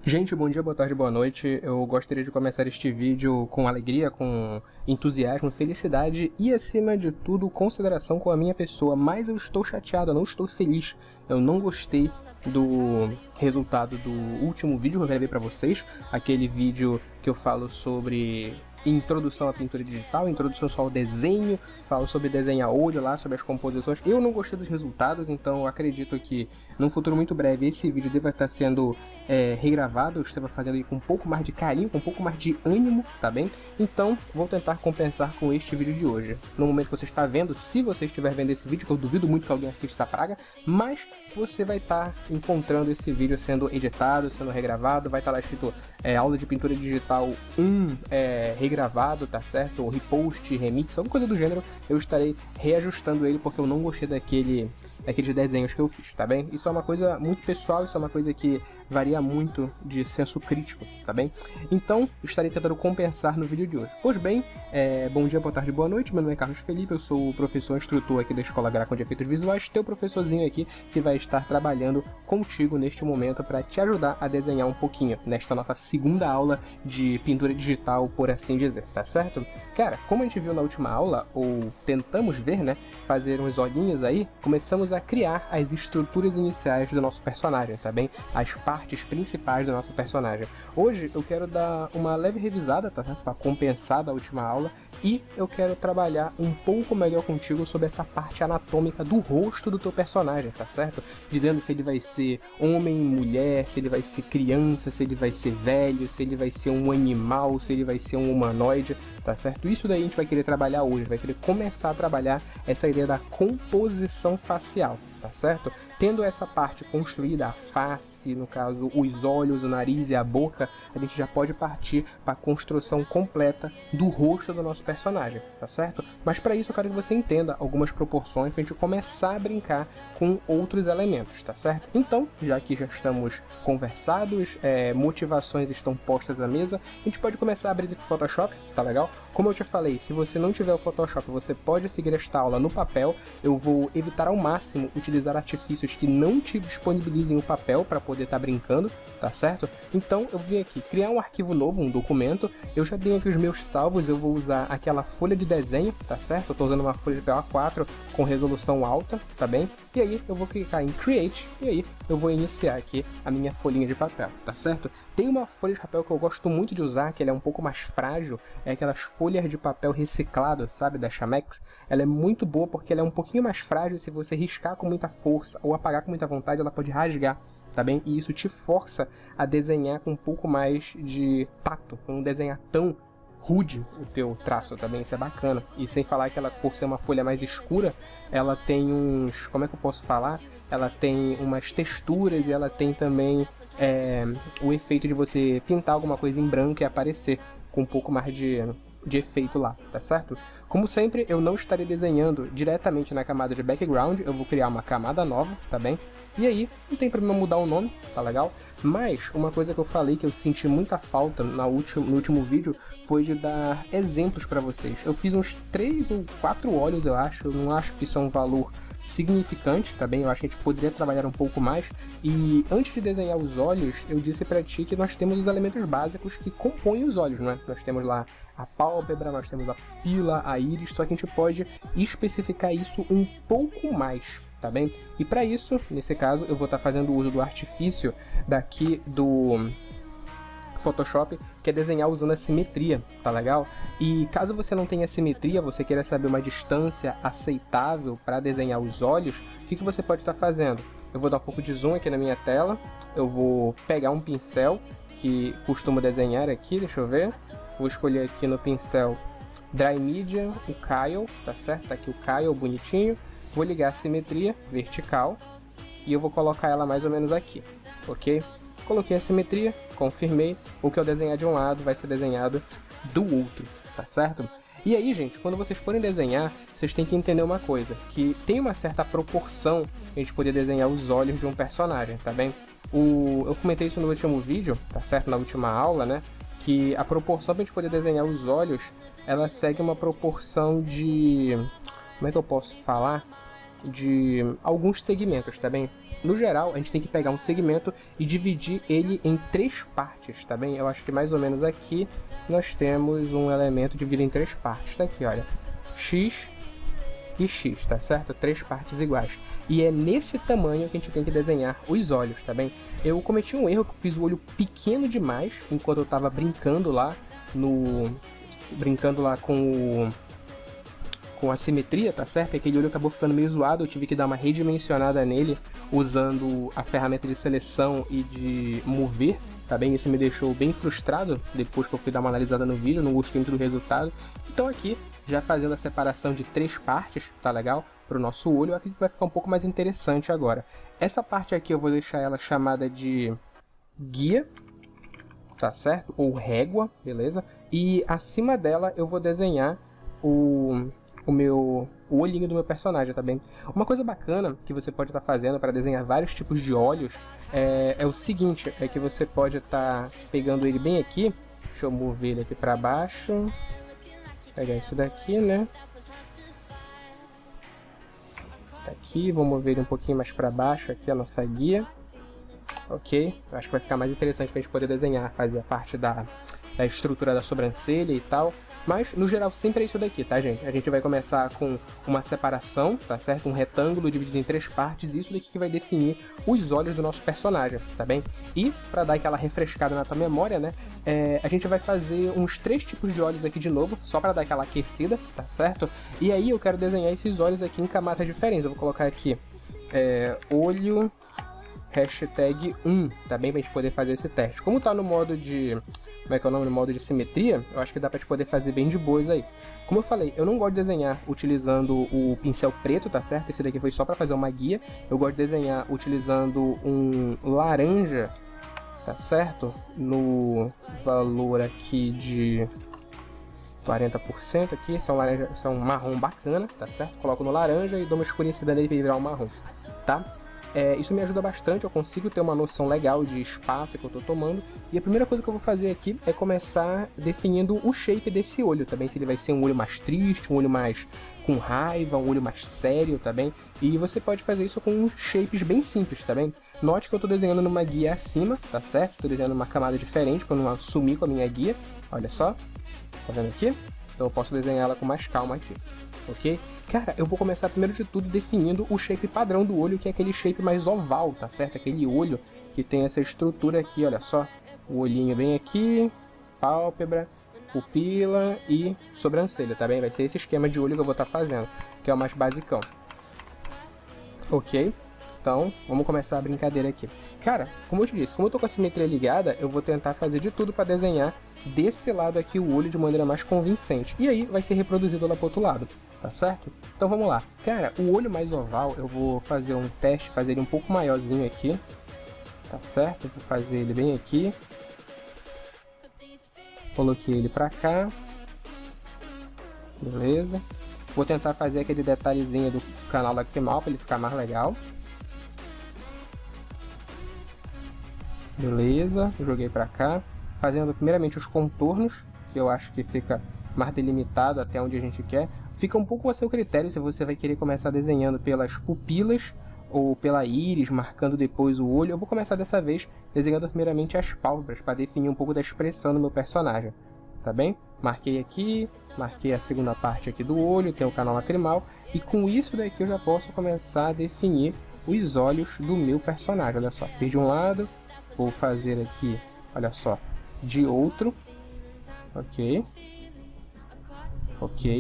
Gente, bom dia, boa tarde, boa noite. Eu gostaria de começar este vídeo com alegria, com entusiasmo, felicidade e, acima de tudo, consideração com a minha pessoa. Mas eu estou chateado, eu não estou feliz. Eu não gostei do resultado do último vídeo que eu gravei para vocês. Aquele vídeo que eu falo sobre introdução à pintura digital, introdução só ao desenho, falo sobre desenhar olho lá, sobre as composições. Eu não gostei dos resultados, então eu acredito que num futuro muito breve esse vídeo deva estar sendo regravado. Eu estava fazendo ele com um pouco mais de carinho, com um pouco mais de ânimo, tá bem? Então vou tentar compensar com este vídeo de hoje. No momento que você está vendo, se você estiver vendo esse vídeo, que eu duvido muito que alguém assista essa praga, mas você vai estar encontrando esse vídeo sendo editado, sendo regravado, vai estar lá escrito aula de pintura digital 1 regravado, tá certo? Ou repost, remix, alguma coisa do gênero. Eu estarei reajustando ele porque eu não gostei daqueles desenhos que eu fiz, tá bem? Isso é uma coisa muito pessoal, isso é uma coisa que varia muito de senso crítico, tá bem? Então, estarei tentando compensar no vídeo de hoje. Pois bem, bom dia, boa tarde, boa noite. Meu nome é Carlos Felipe, eu sou o professor instrutor aqui da Escola Gracon de Efeitos Visuais, teu professorzinho aqui que vai estar trabalhando contigo neste momento para te ajudar a desenhar um pouquinho nesta nossa segunda aula de pintura digital, por assim dizer, tá certo? Cara, como a gente viu na última aula, ou tentamos ver, né, fazer uns olhinhos aí, começamos a criar as estruturas iniciais do nosso personagem, tá bem? As partes principais do nosso personagem. Hoje eu quero dar uma leve revisada, tá certo? Para compensar da última aula, e eu quero trabalhar um pouco melhor contigo sobre essa parte anatômica do rosto do teu personagem, tá certo? Dizendo se ele vai ser homem, mulher, se ele vai ser criança, se ele vai ser velho, se ele vai ser um animal, se ele vai ser um humanoide, tá certo? Isso daí a gente vai querer trabalhar hoje, vai querer começar a trabalhar essa ideia da composição facial, tá certo? Tendo essa parte construída, a face, no caso os olhos, o nariz e a boca, a gente já pode partir para a construção completa do rosto do nosso personagem, tá certo? Mas para isso eu quero que você entenda algumas proporções para a gente começar a brincar com outros elementos, tá certo? Então, já que já estamos conversados, motivações estão postas à mesa, a gente pode começar a abrir aqui o Photoshop, tá legal? Como eu te falei, se você não tiver o Photoshop, você pode seguir esta aula no papel. Eu vou evitar ao máximo utilizar artifícios que não te disponibilizem o papel para poder estar brincando, tá certo? Então eu vim aqui criar um arquivo novo, um documento. Eu já tenho aqui os meus salvos, eu vou usar aquela folha de desenho, tá certo? Eu tô usando uma folha de papel A4 com resolução alta, tá bem? E aí eu vou clicar em Create e aí eu vou iniciar aqui a minha folhinha de papel, tá certo? Tem uma folha de papel que eu gosto muito de usar, que ela é um pouco mais frágil, é aquelas folhas de papel reciclado, sabe, da Chamex. Ela é muito boa porque ela é um pouquinho mais frágil, se você riscar com muita força ou apagar com muita vontade, ela pode rasgar, tá bem? E isso te força a desenhar com um pouco mais de tato, não desenhar tão rude o teu traço, também, isso é bacana. E sem falar que ela, por ser uma folha mais escura, ela tem uns, como é que eu posso falar? Ela tem umas texturas e ela tem também o efeito de você pintar alguma coisa em branco e aparecer com um pouco mais de efeito lá, tá certo? Como sempre, eu não estarei desenhando diretamente na camada de background, eu vou criar uma camada nova, tá bem? E aí, não tem problema mudar o nome, tá legal? Mas, uma coisa que eu falei que eu senti muita falta no último vídeo foi de dar exemplos para vocês. Eu fiz uns 3 ou 4 olhos, eu acho, eu não acho que isso é um valor significante, tá bem? Eu acho que a gente poderia trabalhar um pouco mais. E antes de desenhar os olhos, eu disse pra ti que nós temos os elementos básicos que compõem os olhos, não é? Nós temos lá a pálpebra, nós temos a pupila, a íris, só que a gente pode especificar isso um pouco mais, tá bem? E para isso, nesse caso, eu vou estar fazendo uso do artifício daqui do Photoshop, que é desenhar usando a simetria, tá legal? E caso você não tenha simetria, você queira saber uma distância aceitável para desenhar os olhos, o que você pode estar fazendo? Eu vou dar um pouco de zoom aqui na minha tela, eu vou pegar um pincel que costumo desenhar aqui, deixa eu ver, vou escolher aqui no pincel Dry Medium, o Kyle, tá certo? Tá aqui o Kyle bonitinho, vou ligar a simetria vertical e eu vou colocar ela mais ou menos aqui, ok? Coloquei a simetria, confirmei, o que eu desenhar de um lado vai ser desenhado do outro, tá certo? E aí, gente, quando vocês forem desenhar, vocês têm que entender uma coisa, que tem uma certa proporção a gente poder desenhar os olhos de um personagem, tá bem? Eu comentei isso no último vídeo, tá certo? Na última aula, né? Que a proporção pra gente poder desenhar os olhos, ela segue uma proporção de... Como é que eu posso falar? de alguns segmentos, tá bem? No geral, a gente tem que pegar um segmento e dividir ele em 3 partes, tá bem? Eu acho que mais ou menos aqui nós temos um elemento dividido em 3 partes, tá aqui, olha. X e X, tá certo? 3 partes iguais. E é nesse tamanho que a gente tem que desenhar os olhos, tá bem? Eu cometi um erro, fiz o olho pequeno demais enquanto eu tava brincando lá com a simetria, tá certo? Aquele olho acabou ficando meio zoado, eu tive que dar uma redimensionada nele usando a ferramenta de seleção e de mover, tá bem? Isso me deixou bem frustrado depois que eu fui dar uma analisada no vídeo, não gostei muito do resultado. Então aqui, já fazendo a separação de 3 partes, tá legal? Para o nosso olho, eu acredito que vai ficar um pouco mais interessante agora. Essa parte aqui eu vou deixar ela chamada de guia, tá certo? Ou régua, beleza? E acima dela eu vou desenhar o olhinho do meu personagem, tá bem? Uma coisa bacana que você pode estar fazendo para desenhar vários tipos de olhos é o seguinte, é que você pode estar pegando ele bem aqui, deixa eu mover ele aqui para baixo, pegar esse daqui, né? Tá aqui, vou mover ele um pouquinho mais para baixo aqui a nossa guia, ok? Eu acho que vai ficar mais interessante para a gente poder desenhar, fazer a parte da estrutura da sobrancelha e tal. Mas, no geral, sempre é isso daqui, tá, gente? A gente vai começar com uma separação, tá certo? Um retângulo dividido em 3 partes, e isso daqui que vai definir os olhos do nosso personagem, tá bem? E, pra dar aquela refrescada na tua memória, né? A gente vai fazer uns 3 tipos de olhos aqui de novo, só pra dar aquela aquecida, tá certo? E aí eu quero desenhar esses olhos aqui em camadas diferentes. Eu vou colocar aqui olho hashtag 1, tá bem? Pra gente poder fazer esse teste. Como tá no modo de... Como é que é o nome? No modo de simetria, eu acho que dá pra gente poder fazer bem de boas aí. Como eu falei, eu não gosto de desenhar utilizando o pincel preto, tá certo? Esse daqui foi só pra fazer uma guia. Eu gosto de desenhar utilizando um laranja, tá certo? No valor aqui de 40% aqui, esse é um laranja, esse é um marrom bacana, tá certo? Coloco no laranja e dou uma escurecida nele pra ele virar um marrom, tá? Isso me ajuda bastante, eu consigo ter uma noção legal de espaço que eu tô tomando. E a primeira coisa que eu vou fazer aqui é começar definindo o shape desse olho, tá bem? Se ele vai ser um olho mais triste, um olho mais com raiva, um olho mais sério, tá bem? E você pode fazer isso com shapes bem simples, tá bem? Note que eu tô desenhando numa guia acima, tá certo? Tô desenhando uma camada diferente para não sumir com a minha guia, olha só. Tá vendo aqui? Então eu posso desenhar ela com mais calma aqui, ok? Cara, eu vou começar primeiro de tudo definindo o shape padrão do olho, que é aquele shape mais oval, tá certo? Aquele olho que tem essa estrutura aqui, olha só. O olhinho bem aqui, pálpebra, pupila e sobrancelha, tá bem? Vai ser esse esquema de olho que eu vou estar fazendo, que é o mais basicão. Ok? Então, vamos começar a brincadeira aqui. Cara, como eu te disse, como eu tô com a simetria ligada, eu vou tentar fazer de tudo para desenhar desse lado aqui o olho de maneira mais convincente. E aí vai ser reproduzido lá pro outro lado, tá certo? Então vamos lá. Cara, o olho mais oval, eu vou fazer um teste, fazer ele um pouco maiorzinho aqui, tá certo? Eu vou fazer ele bem aqui. Coloquei ele pra cá. Beleza. Vou tentar fazer aquele detalhezinho do canal lacrimal para ele ficar mais legal. Beleza, joguei pra cá. Fazendo primeiramente os contornos, que eu acho que fica mais delimitado até onde a gente quer. Fica um pouco a seu critério se você vai querer começar desenhando pelas pupilas ou pela íris, marcando depois o olho. Eu vou começar dessa vez desenhando primeiramente as pálpebras, para definir um pouco da expressão do meu personagem, tá bem? Marquei aqui, marquei a segunda parte aqui do olho, tem o canal lacrimal, e com isso daqui eu já posso começar a definir os olhos do meu personagem. Olha só, fiz de um lado, vou fazer aqui, olha só, de outro, ok,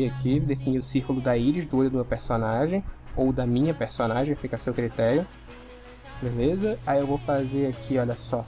aqui, defini o círculo da íris do olho do meu personagem, ou da minha personagem, fica a seu critério, beleza? Aí eu vou fazer aqui, olha só,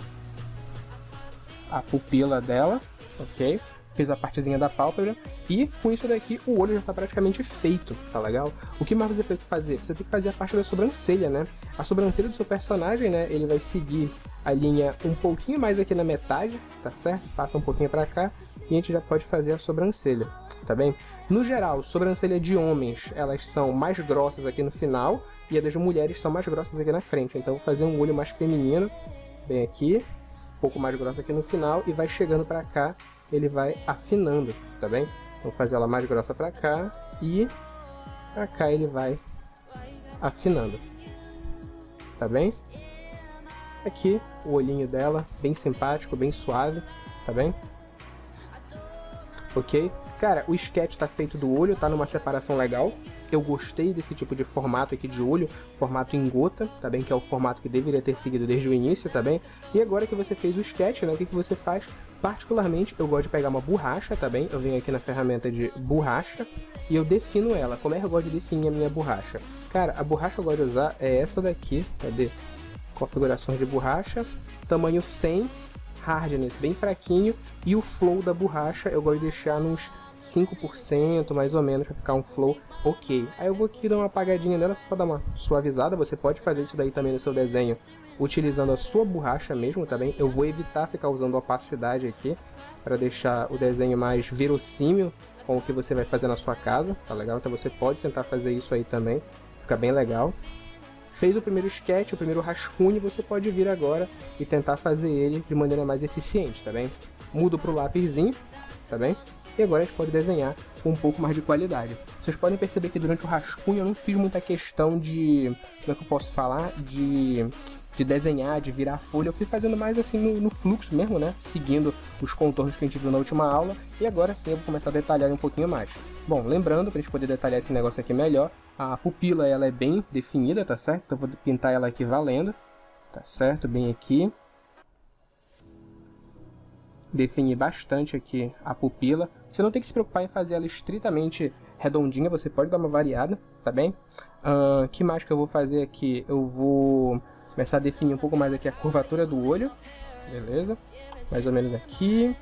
a pupila dela, ok, fiz a partezinha da pálpebra, e com isso daqui o olho já está praticamente feito, tá legal? O que mais você tem que fazer? Você tem que fazer a parte da sobrancelha, né? A sobrancelha do seu personagem, né, ele vai seguir a linha um pouquinho mais aqui na metade, tá certo? Passa um pouquinho pra cá e a gente já pode fazer a sobrancelha, tá bem? No geral, sobrancelha de homens, elas são mais grossas aqui no final e a das mulheres são mais grossas aqui na frente. Então vou fazer um olho mais feminino, bem aqui, um pouco mais grossa aqui no final e vai chegando pra cá, ele vai afinando, tá bem? Vou fazer ela mais grossa pra cá e pra cá ele vai afinando. Tá bem? Aqui o olhinho dela, bem simpático, bem suave, tá bem? Ok? Cara, o sketch tá feito do olho, tá numa separação legal. Eu gostei desse tipo de formato aqui de olho, formato em gota, tá bem? Que é o formato que deveria ter seguido desde o início, tá bem? E agora que você fez o sketch, né? O que você faz? Particularmente, eu gosto de pegar uma borracha, tá bem? Eu venho aqui na ferramenta de borracha e eu defino ela. Como é que eu gosto de definir a minha borracha? Cara, a borracha que eu gosto de usar é essa daqui, cadê? Configurações de borracha, tamanho 100, hardness bem fraquinho, e o flow da borracha eu gosto de deixar nos 5% mais ou menos, para ficar um flow ok. Aí eu vou aqui dar uma apagadinha nela para dar uma suavizada. Você pode fazer isso daí também no seu desenho utilizando a sua borracha mesmo, tá bem? Eu vou evitar ficar usando opacidade aqui para deixar o desenho mais verossímil com o que você vai fazer na sua casa, tá legal? Então você pode tentar fazer isso aí também, fica bem legal. Fez o primeiro sketch, o primeiro rascunho, você pode vir agora e tentar fazer ele de maneira mais eficiente, tá bem? Mudo para o lápisinho, tá bem? E agora a gente pode desenhar com um pouco mais de qualidade. Vocês podem perceber que durante o rascunho eu não fiz muita questão de... como é que eu posso falar? De desenhar, de virar a folha. Eu fui fazendo mais assim no fluxo mesmo, né? Seguindo os contornos que a gente viu na última aula. E agora sim eu vou começar a detalhar um pouquinho mais. Bom, lembrando, para a gente poder detalhar esse negócio aqui melhor, a pupila ela é bem definida, tá certo? Então eu vou pintar ela aqui valendo, tá certo? Bem aqui. Definir bastante aqui a pupila. Você não tem que se preocupar em fazer ela estritamente redondinha, você pode dar uma variada, tá bem? Que mais que eu vou fazer aqui? Eu vou começar a definir um pouco mais aqui a curvatura do olho, beleza? Mais ou menos aqui,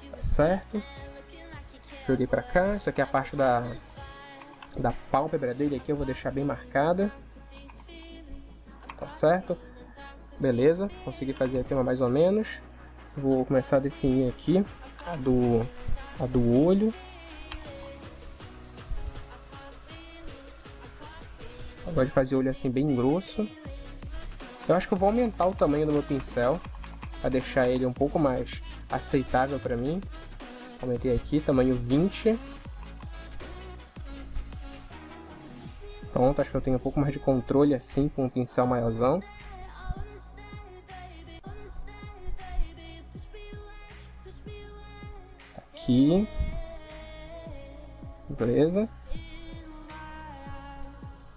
tá certo? Joguei pra cá, isso aqui é a parte da pálpebra dele aqui, eu vou deixar bem marcada, tá certo? Beleza, consegui fazer aqui uma mais ou menos. Vou começar a definir aqui a do olho. Eu gosto de fazer o olho assim bem grosso. Eu acho que eu vou aumentar o tamanho do meu pincel para deixar ele um pouco mais aceitável para mim. Aumentei aqui, tamanho 20. Pronto, acho que eu tenho um pouco mais de controle assim com um pincel maiorzão. Aqui, beleza.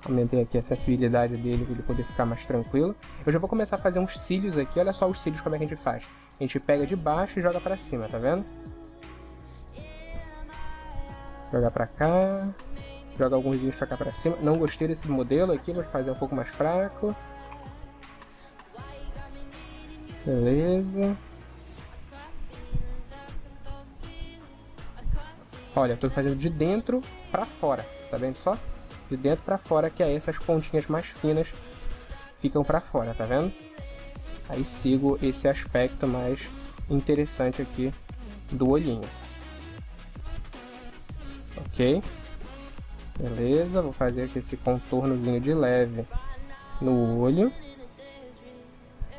Aumentei aqui a sensibilidade dele para ele poder ficar mais tranquilo. Eu já vou começar a fazer uns cílios aqui. Olha só os cílios como é que a gente faz. A gente pega de baixo e joga para cima, tá vendo? Joga para cá. Joga alguns cílios para cá para cima. Não gostei desse modelo aqui, vou fazer um pouco mais fraco. Beleza. Olha, estou fazendo de dentro para fora, tá vendo só? De dentro para fora, que aí essas pontinhas mais finas ficam para fora, tá vendo? Aí sigo esse aspecto mais interessante aqui do olhinho. Ok? Beleza, vou fazer aqui esse contornozinho de leve no olho.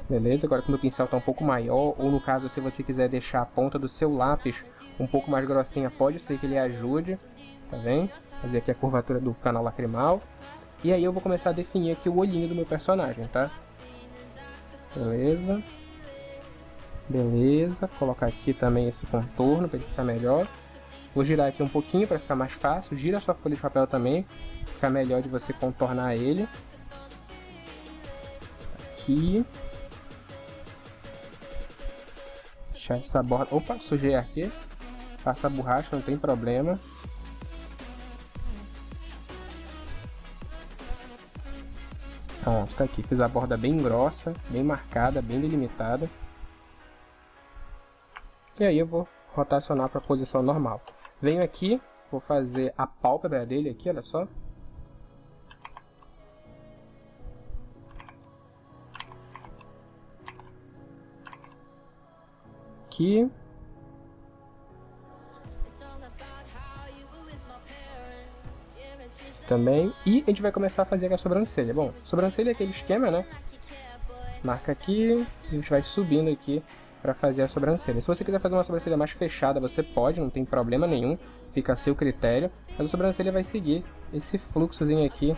Beleza, agora que o meu pincel está um pouco maior, ou no caso, se você quiser deixar a ponta do seu lápis um pouco mais grossinha, pode ser que ele ajude, tá vendo? Fazer aqui a curvatura do canal lacrimal. E aí eu vou começar a definir aqui o olhinho do meu personagem, tá? Beleza. Beleza, colocar aqui também esse contorno para ele ficar melhor. Vou girar aqui um pouquinho para ficar mais fácil. Gira a sua folha de papel também, ficar melhor de você contornar ele. Aqui. Deixar essa borda... Opa, sujei aqui. Passa a borracha, não tem problema. Pronto, fica aqui. Fiz a borda bem grossa, bem marcada, bem delimitada. E aí eu vou rotacionar para a posição normal. Venho aqui, vou fazer a pálpebra dele aqui, olha só. Aqui. Também. E a gente vai começar a fazer a sobrancelha. Bom, sobrancelha é aquele esquema, né? Marca aqui, a gente vai subindo aqui para fazer a sobrancelha. Se você quiser fazer uma sobrancelha mais fechada, você pode, não tem problema nenhum. Fica a seu critério. Mas a sobrancelha vai seguir esse fluxozinho aqui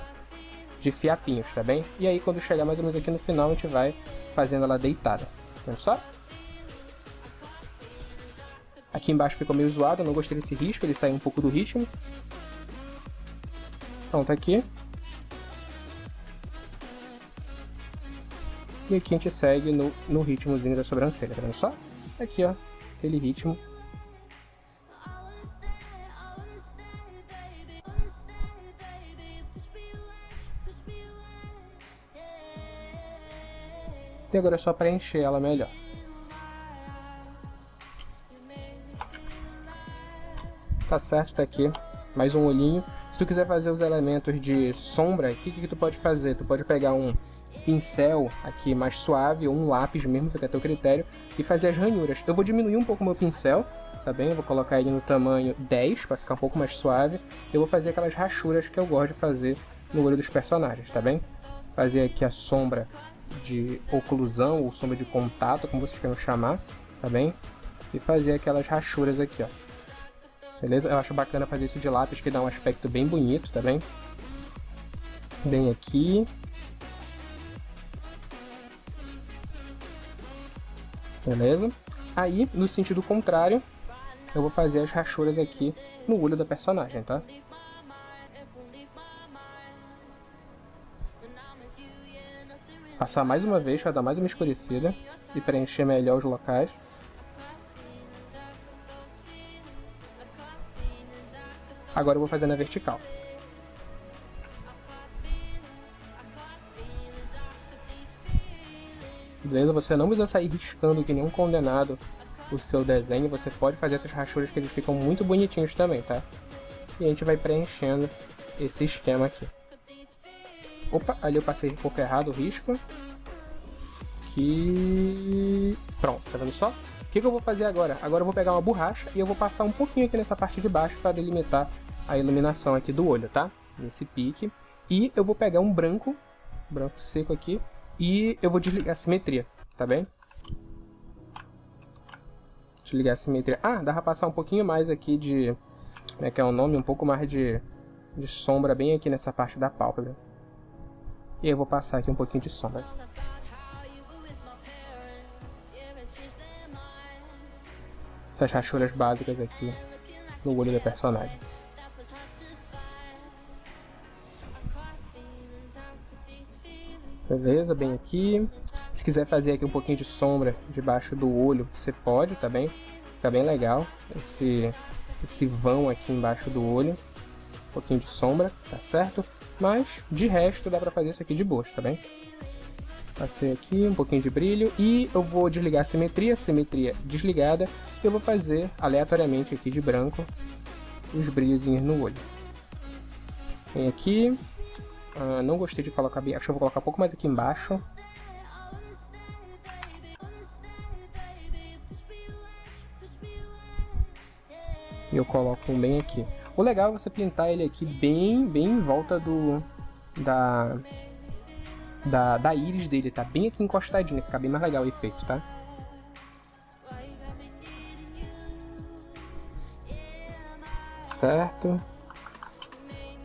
de fiapinhos, tá bem? E aí quando chegar mais ou menos aqui no final, a gente vai fazendo ela deitada. Olha só. Aqui embaixo ficou meio zoado, eu não gostei desse risco, ele saiu um pouco do ritmo. Pronto, aqui. E aqui a gente segue no ritmozinho da sobrancelha, tá vendo só? Aqui, ó, aquele ritmo. E agora é só preencher ela melhor. Tá certo, tá aqui. Mais um olhinho. Se tu quiser fazer os elementos de sombra aqui, o que tu pode fazer? Tu pode pegar um pincel aqui mais suave, ou um lápis mesmo, fica a teu critério, e fazer as ranhuras. Eu vou diminuir um pouco o meu pincel, tá bem? Eu vou colocar ele no tamanho 10, para ficar um pouco mais suave. Eu vou fazer aquelas rachuras que eu gosto de fazer no olho dos personagens, tá bem? Fazer aqui a sombra de oclusão, ou sombra de contato, como vocês queiram chamar, tá bem? E fazer aquelas rachuras aqui, ó. Beleza? Eu acho bacana fazer isso de lápis, que dá um aspecto bem bonito, tá bem? Bem aqui. Beleza? Aí, no sentido contrário, eu vou fazer as rachuras aqui no olho da personagem, tá? Passar mais uma vez para dar mais uma escurecida e preencher melhor os locais. Agora eu vou fazer na vertical. Beleza? Você não precisa sair riscando que nem um condenado o seu desenho. Você pode fazer essas rachuras que eles ficam muito bonitinhos também, tá? E a gente vai preenchendo esse esquema aqui. Opa, ali eu passei um pouco errado o risco. Aqui... Pronto, tá vendo só? O que eu vou fazer agora? Agora eu vou pegar uma borracha e eu vou passar um pouquinho aqui nessa parte de baixo para delimitar a iluminação aqui do olho, tá? Nesse pique. E eu vou pegar um branco seco aqui, e eu vou desligar a simetria, tá bem? Desligar a simetria. Ah, dá pra passar um pouquinho mais aqui de... Como é que é o nome? Um pouco mais de sombra bem aqui nessa parte da pálpebra. E eu vou passar aqui um pouquinho de sombra. Essas rachuras básicas aqui no olho da personagem. Beleza, bem aqui. Se quiser fazer aqui um pouquinho de sombra debaixo do olho, você pode, tá bem? Fica bem legal esse vão aqui embaixo do olho. Um pouquinho de sombra, tá certo? Mas, de resto, dá pra fazer isso aqui de boa, tá bem? Passei aqui um pouquinho de brilho e eu vou desligar a simetria desligada. Eu vou fazer aleatoriamente aqui de branco os brilhozinhos no olho. Vem aqui. Não gostei de colocar bem, acho que eu vou colocar um pouco mais aqui embaixo. E eu coloco um bem aqui. O legal é você pintar ele aqui bem em volta da íris dele, tá? Bem aqui encostadinho, fica bem mais legal o efeito, tá? Certo?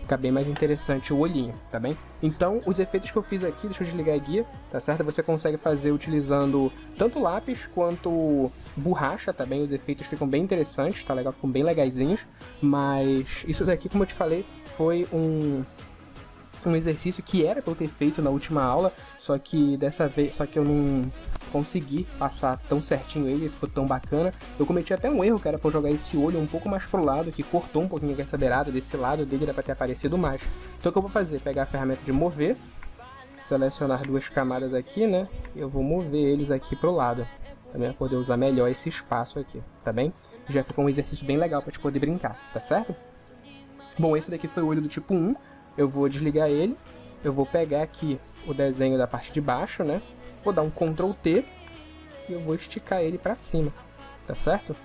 Fica bem mais interessante o olhinho, tá bem? Então, os efeitos que eu fiz aqui, deixa eu desligar a guia, tá certo? Você consegue fazer utilizando tanto lápis quanto borracha, tá bem? Os efeitos ficam bem interessantes, tá legal? Ficam bem legaisinhos, mas isso daqui, como eu te falei, foi um exercício que era pra eu ter feito na última aula, só que dessa vez, eu não consegui passar tão certinho ele, ficou tão bacana. Eu cometi até um erro, que era pra eu jogar esse olho um pouco mais pro lado, que cortou um pouquinho essa beirada, desse lado dele era pra ter aparecido mais. Então o que eu vou fazer? Pegar a ferramenta de mover, selecionar duas camadas aqui, né? Eu vou mover eles aqui pro lado, também pra poder usar melhor esse espaço aqui, tá bem? Já ficou um exercício bem legal pra te poder brincar, tá certo? Bom, esse daqui foi o olho do tipo 1. Eu vou desligar ele, eu vou pegar aqui o desenho da parte de baixo, né? Vou dar um Ctrl T e eu vou esticar ele pra cima, tá certo?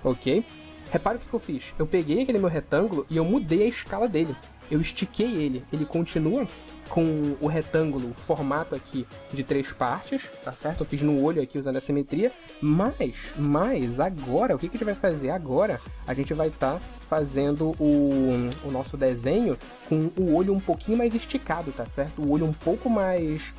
Ok? Repara o que eu fiz. Eu peguei aquele meu retângulo e eu mudei a escala dele. eu estiquei ele. Ele continua com o retângulo, o formato aqui de 3 partes, tá certo? Eu fiz no olho aqui usando a simetria, mas agora, o que a gente vai fazer? Agora a gente vai estar fazendo o nosso desenho com o olho um pouquinho mais esticado, tá certo? O olho um pouco mais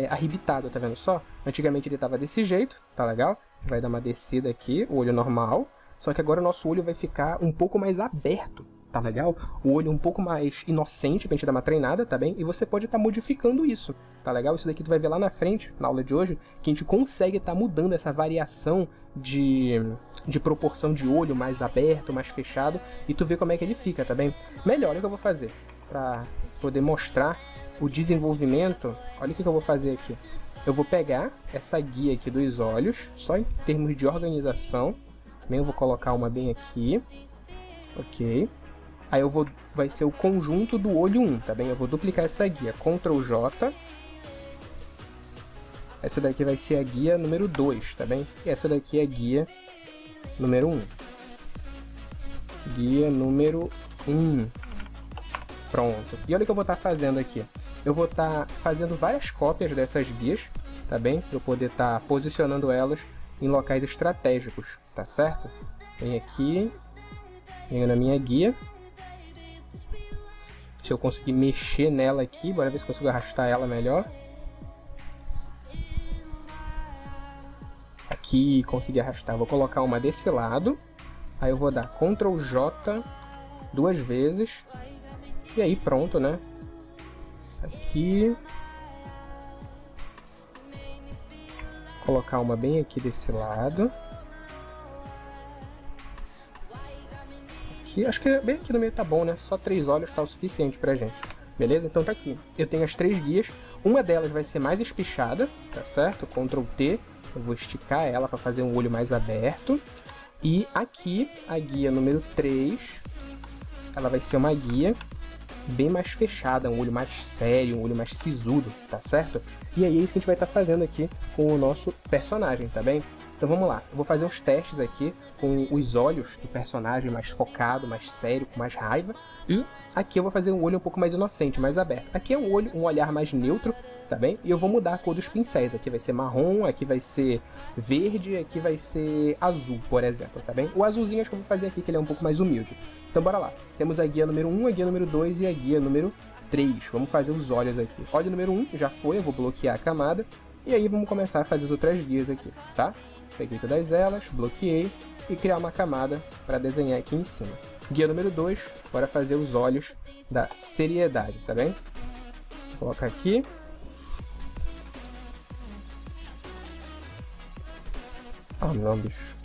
arrebitado, tá vendo só? Antigamente ele tava desse jeito, tá legal? Vai dar uma descida aqui, o olho normal, só que agora o nosso olho vai ficar um pouco mais aberto. Tá legal? O olho um pouco mais inocente pra gente dar uma treinada, tá bem? E você pode estar modificando isso, tá legal? Isso daqui tu vai ver lá na frente, na aula de hoje, que a gente consegue estar mudando essa variação de proporção de olho mais aberto, mais fechado, e tu vê como é que ele fica, tá bem? Melhor, olha o que eu vou fazer pra poder mostrar o desenvolvimento. Olha o que eu vou fazer aqui. Eu vou pegar essa guia aqui dos olhos, só em termos de organização. Também eu vou colocar uma bem aqui. Ok. Aí vai ser o conjunto do olho 1, tá bem? Eu vou duplicar essa guia, Ctrl J. Essa daqui vai ser a guia número 2, tá bem? E essa daqui é a guia número 1. Guia número 1. Pronto. E olha o que eu vou estar fazendo aqui. Eu vou estar fazendo várias cópias dessas guias, tá bem? Para eu poder estar posicionando elas em locais estratégicos, tá certo? Vem aqui, venho na minha guia. Se eu conseguir mexer nela aqui, bora ver se eu consigo arrastar ela melhor. Aqui, consegui arrastar. Vou colocar uma desse lado. Aí eu vou dar Ctrl J 2 vezes. E aí pronto, né? Aqui. Colocar uma bem aqui desse lado. Acho que bem aqui no meio tá bom, né? Só 3 olhos tá o suficiente pra gente. Beleza? Então tá aqui. Eu tenho as 3 guias. Uma delas vai ser mais espichada, tá certo? Ctrl T. Eu vou esticar ela para fazer um olho mais aberto. E aqui, a guia número 3, ela vai ser uma guia bem mais fechada, um olho mais sério, um olho mais sisudo, tá certo? E aí é isso que a gente vai estar fazendo aqui com o nosso personagem, tá bem? Então vamos lá, eu vou fazer uns testes aqui com os olhos do personagem mais focado, mais sério, com mais raiva. E aqui eu vou fazer um olho um pouco mais inocente, mais aberto. Aqui é um olhar mais neutro, tá bem? E eu vou mudar a cor dos pincéis. Aqui vai ser marrom, aqui vai ser verde, aqui vai ser azul, por exemplo, tá bem? O azulzinho acho que eu vou fazer aqui, que ele é um pouco mais humilde. Então bora lá. Temos a guia número 1, a guia número 2 e a guia número 3. Vamos fazer os olhos aqui. Olho número 1 já foi, eu vou bloquear a camada. E aí vamos começar a fazer as outras guias aqui, tá? Peguei todas elas, bloqueei e criar uma camada para desenhar aqui em cima. Guia número 2, bora fazer os olhos da seriedade, tá bem? Vou colocar aqui. Ah, não, bicho.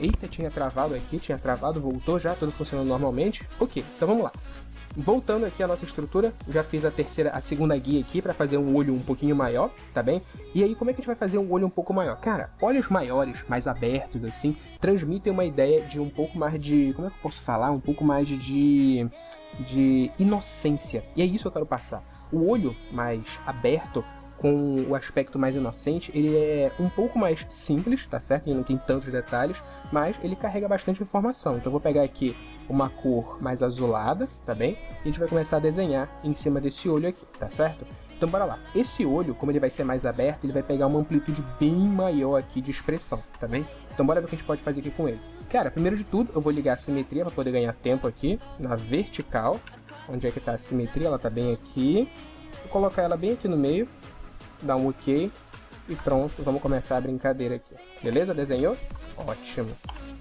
Eita, tinha travado aqui, voltou já, tudo funcionando normalmente. Ok, então vamos lá. Voltando aqui à nossa estrutura, já fiz a segunda guia aqui para fazer um olho um pouquinho maior, tá bem? E aí, como é que a gente vai fazer um olho um pouco maior? Cara, olhos maiores, mais abertos, assim, transmitem uma ideia de um pouco mais de... Como é que eu posso falar? Um pouco mais de inocência. E é isso que eu quero passar. O olho mais aberto, com o aspecto mais inocente, ele é um pouco mais simples, tá certo? Ele não tem tantos detalhes, mas ele carrega bastante informação. Então eu vou pegar aqui uma cor mais azulada, tá bem? E a gente vai começar a desenhar em cima desse olho aqui, tá certo? Então bora lá. Esse olho, como ele vai ser mais aberto, ele vai pegar uma amplitude bem maior aqui de expressão, tá bem? Então bora ver o que a gente pode fazer aqui com ele. Cara, primeiro de tudo, eu vou ligar a simetria para poder ganhar tempo aqui, na vertical. Onde é que tá a simetria? Ela tá bem aqui. Vou colocar ela bem aqui no meio. dá um ok e pronto, vamos começar a brincadeira aqui. Beleza? Desenhou? Ótimo.